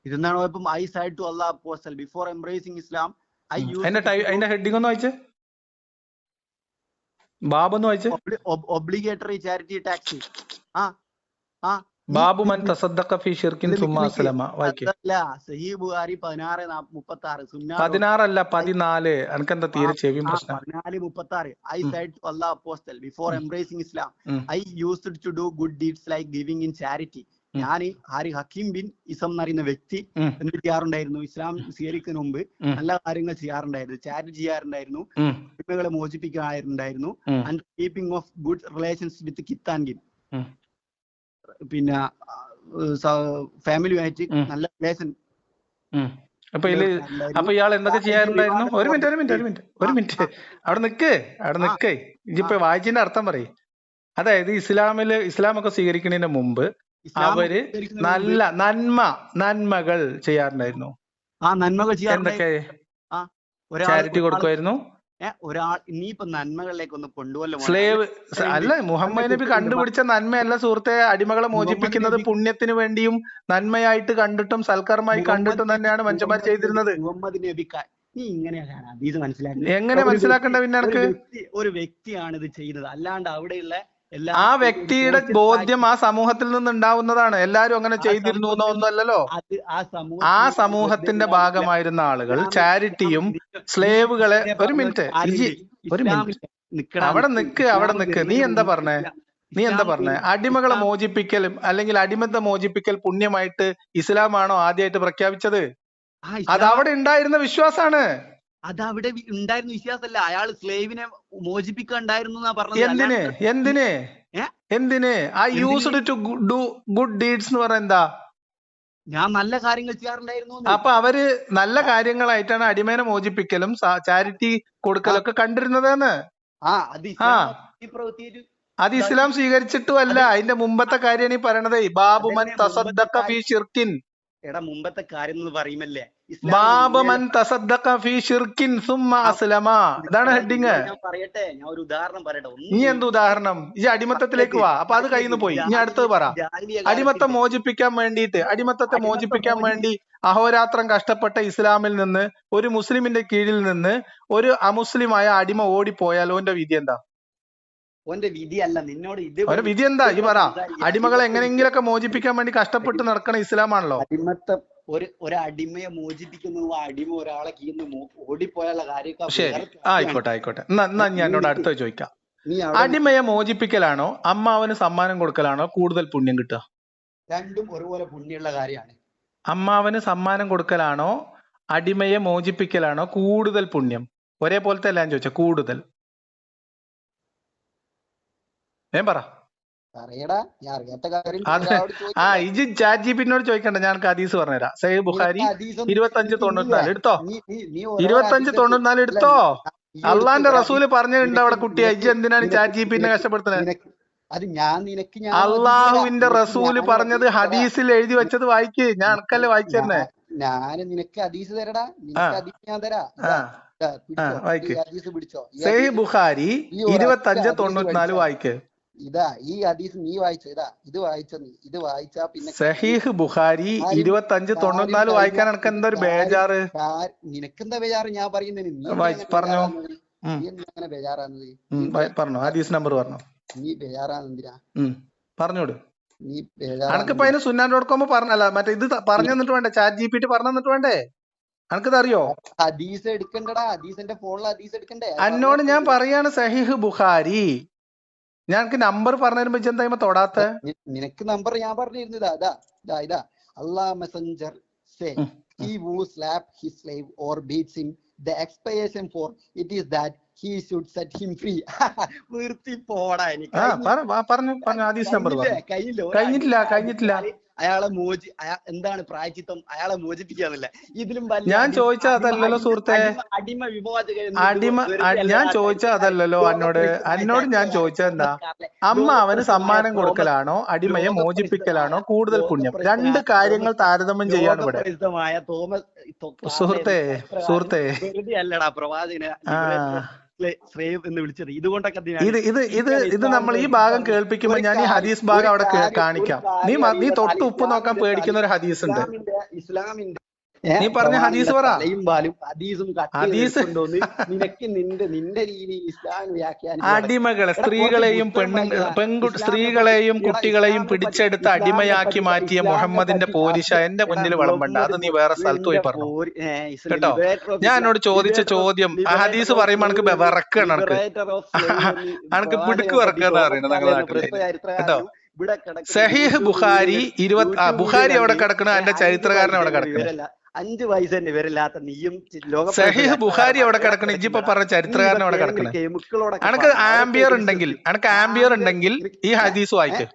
[SPEAKER 2] ഇതെന്താണോ ഇപ്പം I said to Allah apostle before embracing Islam I use
[SPEAKER 1] അതിന്റെ ഹെഡിങ് ഒന്ന് വായിച്ചേ, ബാബ് ഒന്ന് വായിച്ചേ.
[SPEAKER 2] Obligatory charity tax.
[SPEAKER 1] ബാബു മൻ തസദ്ദഖ ഫീ ഷിർക്കിൻ സുമ്മ അസ്ലമ വായിക്കേ.
[SPEAKER 2] അതല്ല സഹീഹ് ബുഖാരി 16:36 സുന്നാ
[SPEAKER 1] 16 അല്ല 14. അനക്കെന്താ തീരെ ചെവിയും പ്രശ്നം.
[SPEAKER 2] 14:36 I said to Allah apostle before embracing Islam I used to do good deeds like giving in charity. ഞാൻ ഹക്കീം ബിൻ ഇസം എന്ന് പറയുന്ന വ്യക്തി എന്ത് ചെയ്യാറുണ്ടായിരുന്നു? ഇസ്ലാം സ്വീകരിക്കുന്നതിന് മുമ്പ് നല്ല കാര്യങ്ങൾ ചെയ്യാറുണ്ടായിരുന്നു, ചാരിറ്റി ചെയ്യാറുണ്ടായിരുന്നു, അടിമകളെ മോചിപ്പിക്കാറുണ്ടായിരുന്നു, and keeping of good relations with kith and kin, പിന്നെ ഫാമിലിയുമായിട്ട് നല്ല റിലേഷൻ.
[SPEAKER 1] അപ്പൊ ഇയാൾ എന്തൊക്കെ ചെയ്യാറുണ്ടായിരുന്നു? ഒരു മിനിറ്റ് അവിടെ നിക്ക് ഇജിപ്പോ വായിച്ചതിന്റെ അർത്ഥം പറയും. അതായത് ഇസ്ലാമൊക്കെ സ്വീകരിക്കുന്നതിന് മുമ്പ് അവര് നല്ല നന്മകൾ ചെയ്യാറുണ്ടായിരുന്നു. എന്തൊക്കെ? ചാരിറ്റി കൊടുക്കുമായിരുന്നു.
[SPEAKER 2] ഇനിയിപ്പോ നന്മകളിലേക്ക് ഒന്ന് കൊണ്ടുപോലോ.
[SPEAKER 1] സ്ലേവ് അല്ല, മുഹമ്മദ് നബി കണ്ടുപിടിച്ച നന്മയല്ല സുഹൃത്തെ. അടിമകളെ മോചിപ്പിക്കുന്നത് പുണ്യത്തിന് വേണ്ടിയും നന്മയായിട്ട് കണ്ടിട്ടും സൽക്കർമ്മമായി കണ്ടിട്ടും തന്നെയാണ് മനുഷ്യന്മാർ ചെയ്തിരുന്നത്.
[SPEAKER 2] മുഹമ്മദ് നബി നീ ഇങ്ങനെയാണ് ഇത് മനസ്സിലാക്കുന്നത്.
[SPEAKER 1] എങ്ങനെ മനസ്സിലാക്കണ്ട? പിന്നെ
[SPEAKER 2] ഒരു വ്യക്തിയാണ് ഇത് ചെയ്യുന്നത്, അല്ലാണ്ട് അവിടെയുള്ള
[SPEAKER 1] ആ വ്യക്തിയുടെ ബോധ്യം ആ സമൂഹത്തിൽ നിന്ന് ഉണ്ടാവുന്നതാണ്. എല്ലാരും അങ്ങനെ ചെയ്തിരുന്നു എന്നൊന്നുമല്ലല്ലോ. ആ സമൂഹത്തിന്റെ ഭാഗമായിരുന്ന ആളുകൾ ചാരിറ്റിയും സ്ലേവുകളെ ഒരു മിനിറ്റ് അവിടെ നിക്ക്. നീ എന്താ പറഞ്ഞേ? അടിമകളെ മോചിപ്പിക്കലും അല്ലെങ്കിൽ അടിമത്തെ മോചിപ്പിക്കൽ പുണ്യമായിട്ട് ഇസ്ലാമാണോ ആദ്യമായിട്ട് പ്രഖ്യാപിച്ചത്? അത് അവിടെ ഉണ്ടായിരുന്ന വിശ്വാസാണ്.
[SPEAKER 2] അതവിടെ ഉണ്ടായിരുന്ന വിശ്വാസമല്ല, അയാൾ സ്ലേവിനെ മോചിപ്പിക്കാണ്ടായിരുന്നു എന്നാ പറഞ്ഞത്.
[SPEAKER 1] എന്തിന്? ആ used to do good deeds എന്ന് പറഞ്ഞ എന്താ?
[SPEAKER 2] ഞാൻ നല്ല കാര്യങ്ങൾ ചെയ്യാറുണ്ടായിരുന്നു.
[SPEAKER 1] അപ്പൊ അവര് നല്ല കാര്യങ്ങളായിട്ടാണ് അടിമേനെ മോചിപ്പിക്കലും ചാരിറ്റി കൊടുക്കലൊക്കെ കണ്ടിരുന്നതെന്ന്. അത് ഇസ്ലാം സ്വീകരിച്ചിട്ടും അല്ല, അതിന്റെ മുമ്പത്തെ കാര്യമാണ് ഈ പറയണത്. ബാബു മൻ തസദ്ദഖ ഫീ ഷിർക്കിൻ.
[SPEAKER 2] എടാ മുമ്പത്തെ കാര്യം എന്ന് പറയുമല്ലേ,
[SPEAKER 1] ബാബമൻ തസദ്ദഖ ഫീ ഷിർക്കിൻ സുമ്മ അസ്ലമ. ഇതാണ് ഹെഡിങ്.
[SPEAKER 2] ഞാൻ ഒരു ഉദാഹരണം പറയട്ടെ.
[SPEAKER 1] നീ എന്ത് ഉദാഹരണം? ഈ അടിമത്തത്തിലേക്ക് വാ. അപ്പൊ അത് കയ്യിൽ നിന്ന് പോയി. ഇനി അടുത്തത് പറ. അടിമത്തത്തെ മോചിപ്പിക്കാൻ വേണ്ടി അഹോരാത്രം കഷ്ടപ്പെട്ട ഇസ്ലാമിൽ നിന്ന് ഒരു മുസ്ലിമിന്റെ കീഴിൽ നിന്ന് ഒരു അമുസ്ലിമായ അടിമ ഓടിപ്പോയാൽ ഓന്റെ വിധി എന്താ?
[SPEAKER 2] ഓന്റെ വിധിയല്ല നിന്നോട് ഇത്.
[SPEAKER 1] ഓന്റെ വിധി എന്താ? ഈ പറ. അടിമകളെ എങ്ങനെയെങ്കിലൊക്കെ മോചിപ്പിക്കാൻ വേണ്ടി കഷ്ടപ്പെട്ട് നടക്കണ ഇസ്ലാമാണല്ലോ.
[SPEAKER 2] അടിമത്തം ഒരു അടിമയെ മോചിപ്പിക്കുന്നു, അടിമ ഒരാളെ കീന്ന് ഓടിപ്പോയുള്ള കാര്യമൊക്കെ.
[SPEAKER 1] ആയിക്കോട്ടെ. എന്നാ ഞാൻ എന്നോട് അടുത്ത ചോദിക്കാം. അടിമയെ മോചിപ്പിക്കലാണോ അമ്മാവന് സമ്മാനം കൊടുക്കലാണോ കൂടുതൽ പുണ്യം കിട്ടുക?
[SPEAKER 2] രണ്ടും ഒരുപോലെ പുണ്യമുള്ള കാര്യമാണ്.
[SPEAKER 1] അമ്മാവന് സമ്മാനം കൊടുക്കലാണോ അടിമയെ മോചിപ്പിക്കലാണോ കൂടുതൽ പുണ്യം? ഒരേപോലത്തെ അല്ല ഞാൻ ചോദിച്ച കൂടുതൽ. പറ. ഇജ് ചാറ്റ് ജിപിടിനോട് ചോദിക്കണ്ട, ഞാൻ ഹദീസ് പറഞ്ഞുതരാം. സഹീഹ് ബുഖാരി 2594 എടുത്തോ. 2594 എടുത്തോ. അള്ളാന്റെ റസൂല് പറഞ്ഞിട്ടുണ്ട് അവിടെ കുട്ടിയെ. ഇജ് എന്തിനാണ് ചാറ്റ് ജിപിനെ കഷ്ടപ്പെടുത്തുന്നത്? അള്ളാഹുവിന്റെ റസൂല് പറഞ്ഞത് ഹദീസിൽ എഴുതി വെച്ചത് വായിക്ക്. ഞാൻ അനക്കല്ലേ വായിച്ചു തന്നെ. സഹീഹ് ബുഖാരി 2594 വായിക്ക്.
[SPEAKER 2] ഈ ഹദീസ് നീ വായിച്ചോ. ഇത് വായിച്ചോ. ഇത് വായിച്ചാ പിന്നെ
[SPEAKER 1] സഹീഹ് ബുഖാരി 2594 വായിക്കാൻ എനിക്ക് എന്താ ഒരു ബേജാറ്?
[SPEAKER 2] നിനക്കെന്താ ബേജാറ്? ഞാൻ പറയുന്നതിന്
[SPEAKER 1] പറഞ്ഞോ.
[SPEAKER 2] അങ്ങനെ ബേജാറാന്നത്
[SPEAKER 1] പറഞ്ഞോ. ഹദീസ് നമ്പർ പറഞ്ഞോ.
[SPEAKER 2] നീ ബേജാറാണെന്തിനാ
[SPEAKER 1] പറഞ്ഞോട്. നീ അനക്കിപ്പോ അതിന് സുന്നാൻ.com പറഞ്ഞല്ല, മറ്റേ ഇത് പറഞ്ഞു തന്നിട്ട് വേണ്ടേ? ചാറ്റ് ജിപിടി പറഞ്ഞു തന്നിട്ട് വേണ്ടേ? അനക്കത് അറിയോ?
[SPEAKER 2] ഹദീസ് എടുക്കണ്ടടാ. ഹദീസിന്റെ ഫോണിൽ ഹദീസ് എടുക്കണ്ടേ?
[SPEAKER 1] എന്നോട് ഞാൻ പറയാണ് സഹീഹ് ബുഖാരി. ഞങ്ങൾക്ക് നമ്പർ പറഞ്ഞു തരുമ്പോ എന്താ തൊടാത്ത?
[SPEAKER 2] നിനക്ക് നമ്പർ ഞാൻ പറഞ്ഞിരുന്നു. ഇതാ Allah messenger say he who slap his slave or beats him, the expiation for it is that he should set him free. നിർത്തി പോടാ.
[SPEAKER 1] പറഞ്ഞു ഹദീസ് നമ്പർ കഴിഞ്ഞിട്ടില്ല.
[SPEAKER 2] അയാളെ എന്താണ് പ്രായച്ചിത്തം? അയാളെ മോചിപ്പിക്കാന്നല്ല. ഇതിലും
[SPEAKER 1] ഞാൻ ചോദിച്ചാ അതല്ലല്ലോ സുഹൃത്തെ.
[SPEAKER 2] അടിമ വിമോചക.
[SPEAKER 1] ഞാൻ ചോദിച്ചാ അതല്ലല്ലോ എന്നോട് ഞാൻ ചോദിച്ചത് എന്താ? അമ്മ അവന് സമ്മാനം കൊടുക്കലാണോ അടിമയെ മോചിപ്പിക്കലാണോ കൂടുതൽ പുണ്യം? രണ്ട് കാര്യങ്ങൾ താരതമ്യം ചെയ്യാണ് ഇവിടെ. സുഹൃത്തെ
[SPEAKER 2] അല്ലടാ പ്രവാചകനെ എന്ന് വിളിച്ചത്. ഇതുകൊണ്ടൊക്കെ
[SPEAKER 1] ഇത് നമ്മൾ ഈ ഭാഗം കേൾപ്പിക്കുമ്പോ ഞാൻ ഈ ഹദീസ് ഭാഗം അവിടെ കാണിക്കാം. നീ തൊട്ട് ഉപ്പ് നോക്കാൻ പേടിക്കുന്ന ഒരു ഹദീസ് ഉണ്ട്.
[SPEAKER 2] ഇസ്ലാമിന്റെ
[SPEAKER 1] നീ പറഞ്ഞ ഹദീസ് പറ.
[SPEAKER 2] തലയും പാലും ഹദീസും
[SPEAKER 1] ഹദീസ്
[SPEAKER 2] കട്ടുകൊണ്ടോന്ന് നിനക്ക് നിന്റെ രീതിയിൽ ഇസ്ലാം
[SPEAKER 1] അടിമകളെ സ്ത്രീകളെയും സ്ത്രീകളെയും കുട്ടികളെയും പിടിച്ചെടുത്ത് അടിമയാക്കി മാറ്റിയ മുഹമ്മദിന്റെ പോരിശ എന്റെ മുന്നിൽ വിളമ്പണ്ട. അത് നീ വേറെ സ്ഥലത്ത് പോയി പറഞ്ഞു കേട്ടോ. ഞാൻ എന്നോട് ചോദിച്ച ചോദ്യം ഹദീസ് പറയുമ്പോ എനിക്ക് വിറക്കാണ്, എനിക്ക് പിടുക്ക് വിറക്കാന്ന് പറയുന്നത് ഞങ്ങളുടെ നാട്ടില് കേട്ടോ. സഹീഹ് ബുഖാരി ബുഖാരി എവിടെ കിടക്കണോ അതിന്റെ ചരിത്രകാരൻ എവിടെ കിടക്കണം?
[SPEAKER 2] 5 വയസ്സന്നെ വരില്ലാത്ത നീയും
[SPEAKER 1] സഹീഹ് ബുഖാരി എവിടെ കിടക്കണം? ഇജിപ്പോ പറഞ്ഞ ചരിത്രകാരൻ എവിടെ കിടക്കണേ? അനക്ക് ആംബിയർ ഉണ്ടെങ്കിൽ ഈ ഹദീസ് വായിക്ക്.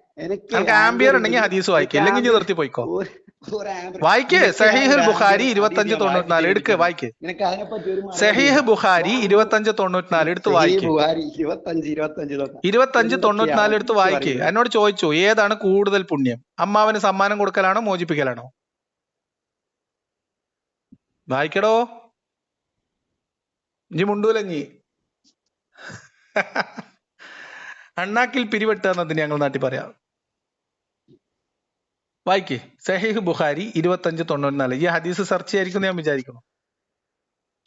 [SPEAKER 1] അനക്ക് ആംബിയർ ഉണ്ടെങ്കിൽ ഹദീസ് വായിക്ക്, അല്ലെങ്കിൽ ഇനി നിർത്തി പോയിക്കോ. വായിക്ക് സഹീഹുൽ ബുഖാരി 2594 എടുക്ക് വായിക്ക്. സഹീഹ് ബുഖാരി 2594 എടുത്ത് വായിക്ക്. 2594 എടുത്ത് വായിക്ക്. എന്നോട് ചോദിച്ചു ഏതാണ് കൂടുതൽ പുണ്യം, അമ്മാവന് സമ്മാനം കൊടുക്കലാണോ മോചിപ്പിക്കലാണോ? വായിക്കടോ. ഇനി മുണ്ടൂലഞ്ഞി അണ്ണാക്കിൽ പിരിവെട്ടുക എന്നതിന് ഞങ്ങൾ നാട്ടിൽ പറയാം. വായിക്ക് സഹീഹ് ബുഖാരി 2594. ഈ ഹദീസ് സെർച്ച് ചെയ്യായിരിക്കും ഞാൻ വിചാരിക്കുന്നു.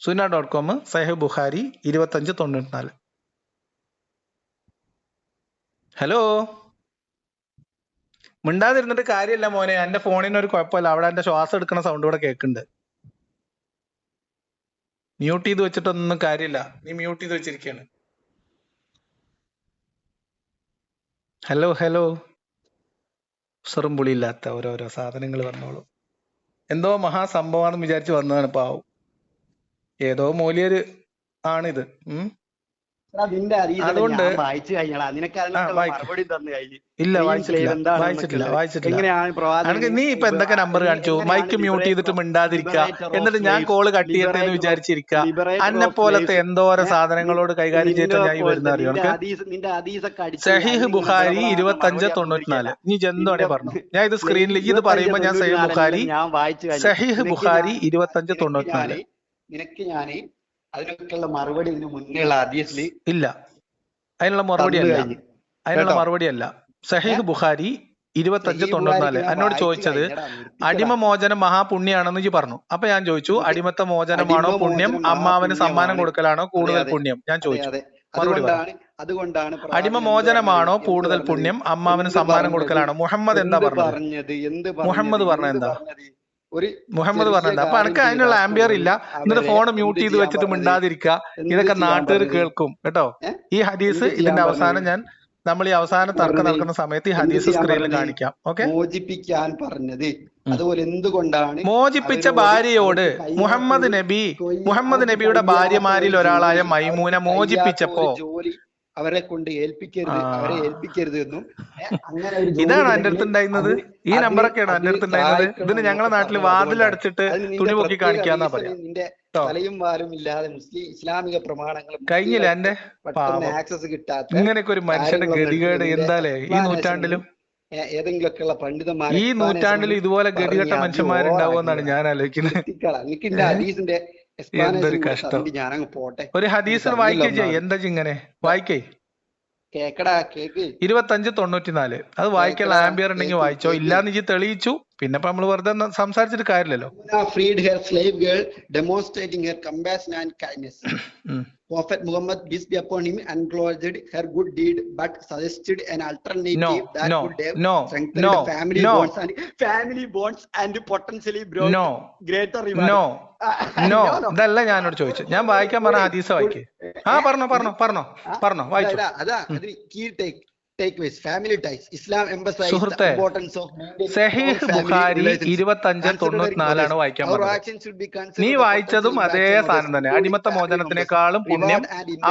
[SPEAKER 1] സുന്ന.com സഹീഹ് ബുഖാരി 2594. ഹലോ, മിണ്ടാതിരുന്നിട്ട് കാര്യമില്ല മോനെ. എന്റെ ഫോണിന് ഒരു കുഴപ്പമില്ല, അവിടെ എന്റെ ശ്വാസം എടുക്കുന്ന സൗണ്ട് ഇവിടെ കേൾക്കുന്നുണ്ട്. മ്യൂട്ട് ചെയ്ത് വെച്ചിട്ടൊന്നും കാര്യമില്ല, നീ മ്യൂട്ട് ചെയ്ത് വെച്ചിരിക്കുകയാണ്. ഹലോ ഉസറും പുളിയില്ലാത്ത ഓരോരോ സാധനങ്ങൾ വന്നോളൂ. എന്തോ മഹാസംഭവമാണെന്ന് വിചാരിച്ച് വന്നതാണ് പാവം. ഏതോ മൂല്യര് ആണിത്. അതുകൊണ്ട് ഇല്ല വായിച്ചിട്ടില്ല. നീ ഇപ്പൊ എന്തൊക്കെ നമ്പർ കാണിച്ചു? മൈക്ക് മ്യൂട്ട് ചെയ്തിട്ട് മിണ്ടാതിരിക്കുക, എന്നിട്ട് ഞാൻ കോള് കട്ട് ചെയ്യട്ടെ എന്ന് വിചാരിച്ചിരിക്കുക. അന്നെ പോലത്തെ എന്തോരം സാധനങ്ങളോട് കൈകാര്യം ചെയ്തിട്ട് ഞാൻ വരുന്ന അറിയോ? സഹീഹ് ബുഖാരി 2594. നീ ജന്തോടെ പറഞ്ഞു. ഞാൻ ഇത് സ്ക്രീനിൽ ഇത് പറയുമ്പോ ഞാൻ സഹീഹ് ബുഖാരി 2594
[SPEAKER 2] നിനക്ക് ഞാന് അതിനൊക്കെയുള്ള മറുപടി ഇതിന് മുന്നേയുള്ള ഹദീസില്
[SPEAKER 1] ഇല്ല. അതിനുള്ള മറുപടി അല്ല. സഹീഹ് ബുഖാരി 2594 എന്നോട് ചോദിച്ചത് അടിമ മോചനം മഹാപുണ്യാണെന്ന് ഇജ്ജ് പറഞ്ഞു. അപ്പൊ ഞാൻ ചോദിച്ചു അടിമത്ത മോചനമാണോ പുണ്യം, അമ്മാവന് സമ്മാനം കൊടുക്കലാണോ കൂടുതൽ പുണ്യം? ഞാൻ ചോദിച്ചു.
[SPEAKER 2] അതുകൊണ്ടാണ്
[SPEAKER 1] അടിമ മോചനമാണോ കൂടുതൽ പുണ്യം, അമ്മാവന് സമ്മാനം കൊടുക്കലാണോ? മുഹമ്മദ് എന്താ പറഞ്ഞത്? മുഹമ്മദ് പറഞ്ഞ എന്താ? അപ്പൊ എനിക്ക് അതിനുള്ള ആംബിയർ ഇല്ല. എന്നിട്ട് ഫോൺ മ്യൂട്ട് ചെയ്ത് വെച്ചിട്ട് മിണ്ടാതിരിക്കുക. ഇതൊക്കെ നാട്ടുകാർ കേൾക്കും കേട്ടോ. ഈ ഹദീസ് ഇതിന്റെ അവസാനം നമ്മൾ ഈ അവസാനം തർക്കം നടക്കുന്ന സമയത്ത് ഈ ഹദീസ് സ്ക്രീനിൽ കാണിക്കാം. ഓക്കെ.
[SPEAKER 2] മോചിപ്പിക്കാൻ പറഞ്ഞത് അതുപോലെ എന്തുകൊണ്ടാണ്
[SPEAKER 1] മോചിപ്പിച്ച ഭാര്യയോട് മുഹമ്മദ് നബിയുടെ ഭാര്യമാരിൽ ഒരാളായ മൈമൂന മോചിപ്പിച്ചപ്പോ
[SPEAKER 2] അവരെ കൊണ്ട് ഏൽപ്പിക്കരുത് എന്നും അങ്ങനെ
[SPEAKER 1] ഇതാണ് എന്റെ അടുത്ത് ഉണ്ടായിരുന്നത്. ഈ നമ്പറൊക്കെയാണ് എന്റെ അടുത്ത് ഉണ്ടായിരുന്നത്. ഇതിന് ഞങ്ങളെ നാട്ടിൽ വാതിലടച്ചിട്ട് തുണി പൊക്കി കാണിക്കാന്നാ പറയാ.
[SPEAKER 2] നിന്റെ തലയും വാലും ഇല്ലാതെ ഇസ്ലാമിക പ്രമാണങ്ങളും
[SPEAKER 1] കഴിഞ്ഞില്ല എന്റെ
[SPEAKER 2] ആക്സസ് കിട്ടാത്ത
[SPEAKER 1] ഇങ്ങനെയൊക്കെ ഒരു മനുഷ്യന്റെ ഗതികേട് എന്താലേ ഈ നൂറ്റാണ്ടിലും
[SPEAKER 2] ഏതെങ്കിലുമൊക്കെയുള്ള പണ്ഡിതന്മാർ
[SPEAKER 1] ഈ നൂറ്റാണ്ടിലും ഇതുപോലെ ഗതികെട്ട മനുഷ്യന്മാരുണ്ടാവുമെന്നാണ് ഞാൻ ആലോചിക്കുന്നത്. എന്തൊരു കഷ്ടം. ഒരു ഹദീസ് വായിക്കേ. എന്താ ഇങ്ങനെ വായിക്കേ? 2594 അത് വായിക്കാനുള്ള ആംബിയർ ഉണ്ടെങ്കിൽ വായിച്ചോ. ഇല്ലാന്ന് ഇജ്ജ് തെളിയിച്ചു. പിന്നെ ഇപ്പൊ നമ്മള് വെറുതെ സംസാരിച്ചിട്ട് കാര്യമില്ലല്ലോ.
[SPEAKER 2] freed her slave girl, demonstrating her compassion and kindness. Prophet Muhammad, peace be upon him, acknowledged her good deed, but suggested an alternative that would have strengthened family bonds and potentially brought greater reward.
[SPEAKER 1] ഇതല്ല ഞാനോട് ചോദിച്ചു. ഞാൻ വായിക്കാൻ പറഞ്ഞ ഹദീസ് വായിക്കേ. പറഞ്ഞോ വായിച്ചു. സുഹൃത്തെ, സഹീഹ് ബുഖാരി 2594 വായിക്കാൻ പറഞ്ഞത്. നീ വായിച്ചതും അതേ സാധനം തന്നെ. അടിമത്ത മോചനത്തിനേക്കാളും പുണ്യം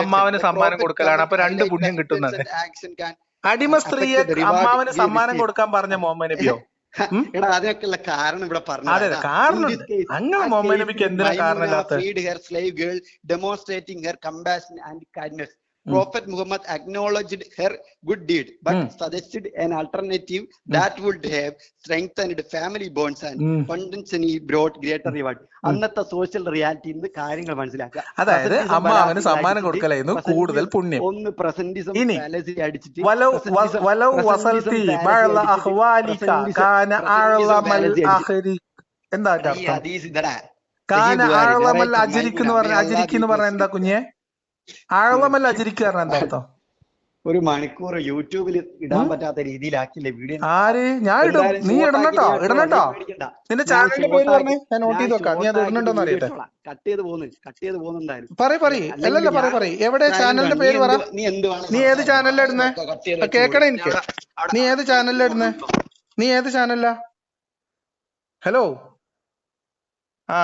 [SPEAKER 1] അമ്മാവന് സമ്മാനം കൊടുക്കലാണ്. അപ്പൊ 2 പുണ്യം കിട്ടുന്നത്. അടിമ സ്ത്രീയെ അമ്മാവന് സമ്മാനം കൊടുക്കാൻ പറഞ്ഞ മുഹമ്മദ് നബിയോ?
[SPEAKER 2] അതിനൊക്കെയുള്ള കാരണം ഇവിടെ പറഞ്ഞു.
[SPEAKER 1] അതെ, കാരണം അങ്ങനെ മുഹമ്മദ് നബിക്ക് എന്തിനാ കാരണമില്ലാത്ത?
[SPEAKER 2] demonstrating her compassion and kindness. Prophet Muhammad acknowledged her good deed, but suggested an alternative that would have strengthened family bonds and potentially brought greater reward. അന്നത്തെ സോഷ്യൽ റിയാലിറ്റി കാര്യങ്ങൾ മനസ്സിലാക്കുക.
[SPEAKER 1] അതായത് അമ്മാവന് സമ്മാനം കൊടുക്കലായിരുന്നു കൂടുതൽ പുണ്യം.
[SPEAKER 2] ഒന്ന് പ്രസന്റിസം അടിച്ചിട്ട്
[SPEAKER 1] എന്താ അതിന്റെ
[SPEAKER 2] ഈ
[SPEAKER 1] അർത്ഥം?
[SPEAKER 2] ഹദീസ് ഇതടാ
[SPEAKER 1] കാന
[SPEAKER 2] സഹീഹ് ബുഖാരി
[SPEAKER 1] ആഴമല്ല
[SPEAKER 2] narrated
[SPEAKER 1] അജിരിക്ക് എന്ന്
[SPEAKER 2] മൈമുന
[SPEAKER 1] പറഞ്ഞ
[SPEAKER 2] may Allah
[SPEAKER 1] അജിരിക്ക്
[SPEAKER 2] be
[SPEAKER 1] എന്ന് പറഞ്ഞ എന്താ
[SPEAKER 2] pleased.
[SPEAKER 1] കുഞ്ഞെ? ആഴമല്ല അജിരിക്ക് പറഞ്ഞ എന്താ അർത്ഥം?
[SPEAKER 2] ഒരു മണിക്കൂർ യൂട്യൂബിൽ ഇടാൻ പറ്റാത്ത രീതിയിലാക്കില്ലേ വീഡിയോ.
[SPEAKER 1] ആര്? ഞാൻ ഇടും,
[SPEAKER 2] എന്തായാലും
[SPEAKER 1] നീ ഇടണട്ടോ, ഇടണട്ടോ.
[SPEAKER 2] പേടിക്കണ്ട.
[SPEAKER 1] നിന്റെ
[SPEAKER 2] ഞാൻ
[SPEAKER 1] ചാനലിന്റെ പേര് പറഞ്ഞേ,
[SPEAKER 2] ഷോർട്ടാക്കി
[SPEAKER 1] ഞാൻ നോട്ട് ചെയ്ത് വെക്കാം. നീ അത് ഇടുന്നുണ്ടോന്ന് അറിയട്ടെ.
[SPEAKER 2] കട്ട് ചെയ്ത് പോകുന്നുണ്ടായിരുന്നു.
[SPEAKER 1] പറയ് അല്ലല്ല പറയ്. എവിടെ ചാനലിന്റെ പേര് പറ. നീ ഏത് ചാനലിലാ ഇടുന്നേ? കേക്കണേ എനിക്ക്. നീ ഏത് ചാനലിലാ ഇടുന്നേ? നീ ഏത് ചാനലിലാ? ഹലോ. ആ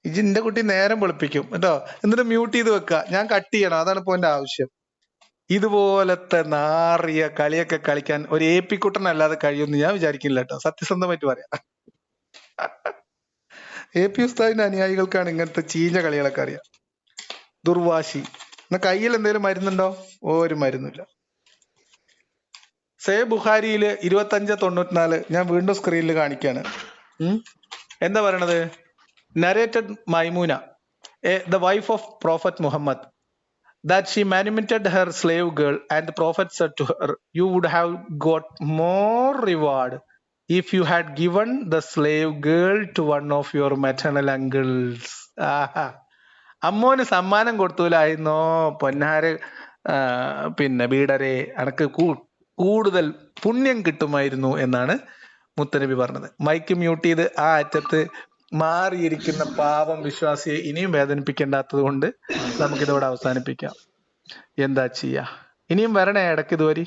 [SPEAKER 1] ഇജിന്റെ കുട്ടി നേരം വെളുപ്പിക്കും കേട്ടോ. എന്നിട്ട് മ്യൂട്ട് ചെയ്ത് വെക്ക. ഞാൻ കട്ട് ചെയ്യണം, അതാണ് ഇപ്പൊ എന്റെ ആവശ്യം. ഇതുപോലത്തെ നാറിയ കളിയൊക്കെ കളിക്കാൻ ഒരു AP കുട്ടനല്ലാതെ കഴിയുമെന്ന് ഞാൻ വിചാരിക്കില്ല കേട്ടോ, സത്യസന്ധമായിട്ട് പറയാം. AP ഉസ്താദിന്റെ അനുയായികൾക്കാണ് ഇങ്ങനത്തെ ചീഞ്ഞ കളികളൊക്കെ അറിയാം. ദുർവാശി. എന്നാ കയ്യിൽ എന്തെങ്കിലും മരുന്നുണ്ടോ? ഒരു മരുന്നില്ല. സേ ബുഖാരിയില് 2594 ഞാൻ വീണ്ടും സ്ക്രീനിൽ കാണിക്കാണ്. എന്താ പറയണത്? Narrated Maimuna, the wife of Prophet Muhammad, that she manumitted her slave girl, and the Prophet said to her, you would have got more reward if you had given the slave girl to one of your maternal uncles. ആഹാ, അമ്മോന് സമ്മാനം കൊടുത്തൂലായിരുന്നോ പൊന്നാര്? പിന്നെ ബീഡരെ അനക്ക് കൂടുതൽ പുണ്യം കിട്ടുമായിരുന്നു എന്നാണ് മുത്തനബി പറഞ്ഞത്. Mic mute ചെയ്ത് ആ അറ്റത്ത് മാറിയിരിക്കുന്ന പാപം വിശ്വാസിയെ ഇനിയും വേദനിപ്പിക്കേണ്ടാത്തത് കൊണ്ട് നമുക്കിതോടെ അവസാനിപ്പിക്കാം. എന്താ ചെയ്യാ? ഇനിയും വരണേ ഇടയ്ക്ക് ഇതുവരെ.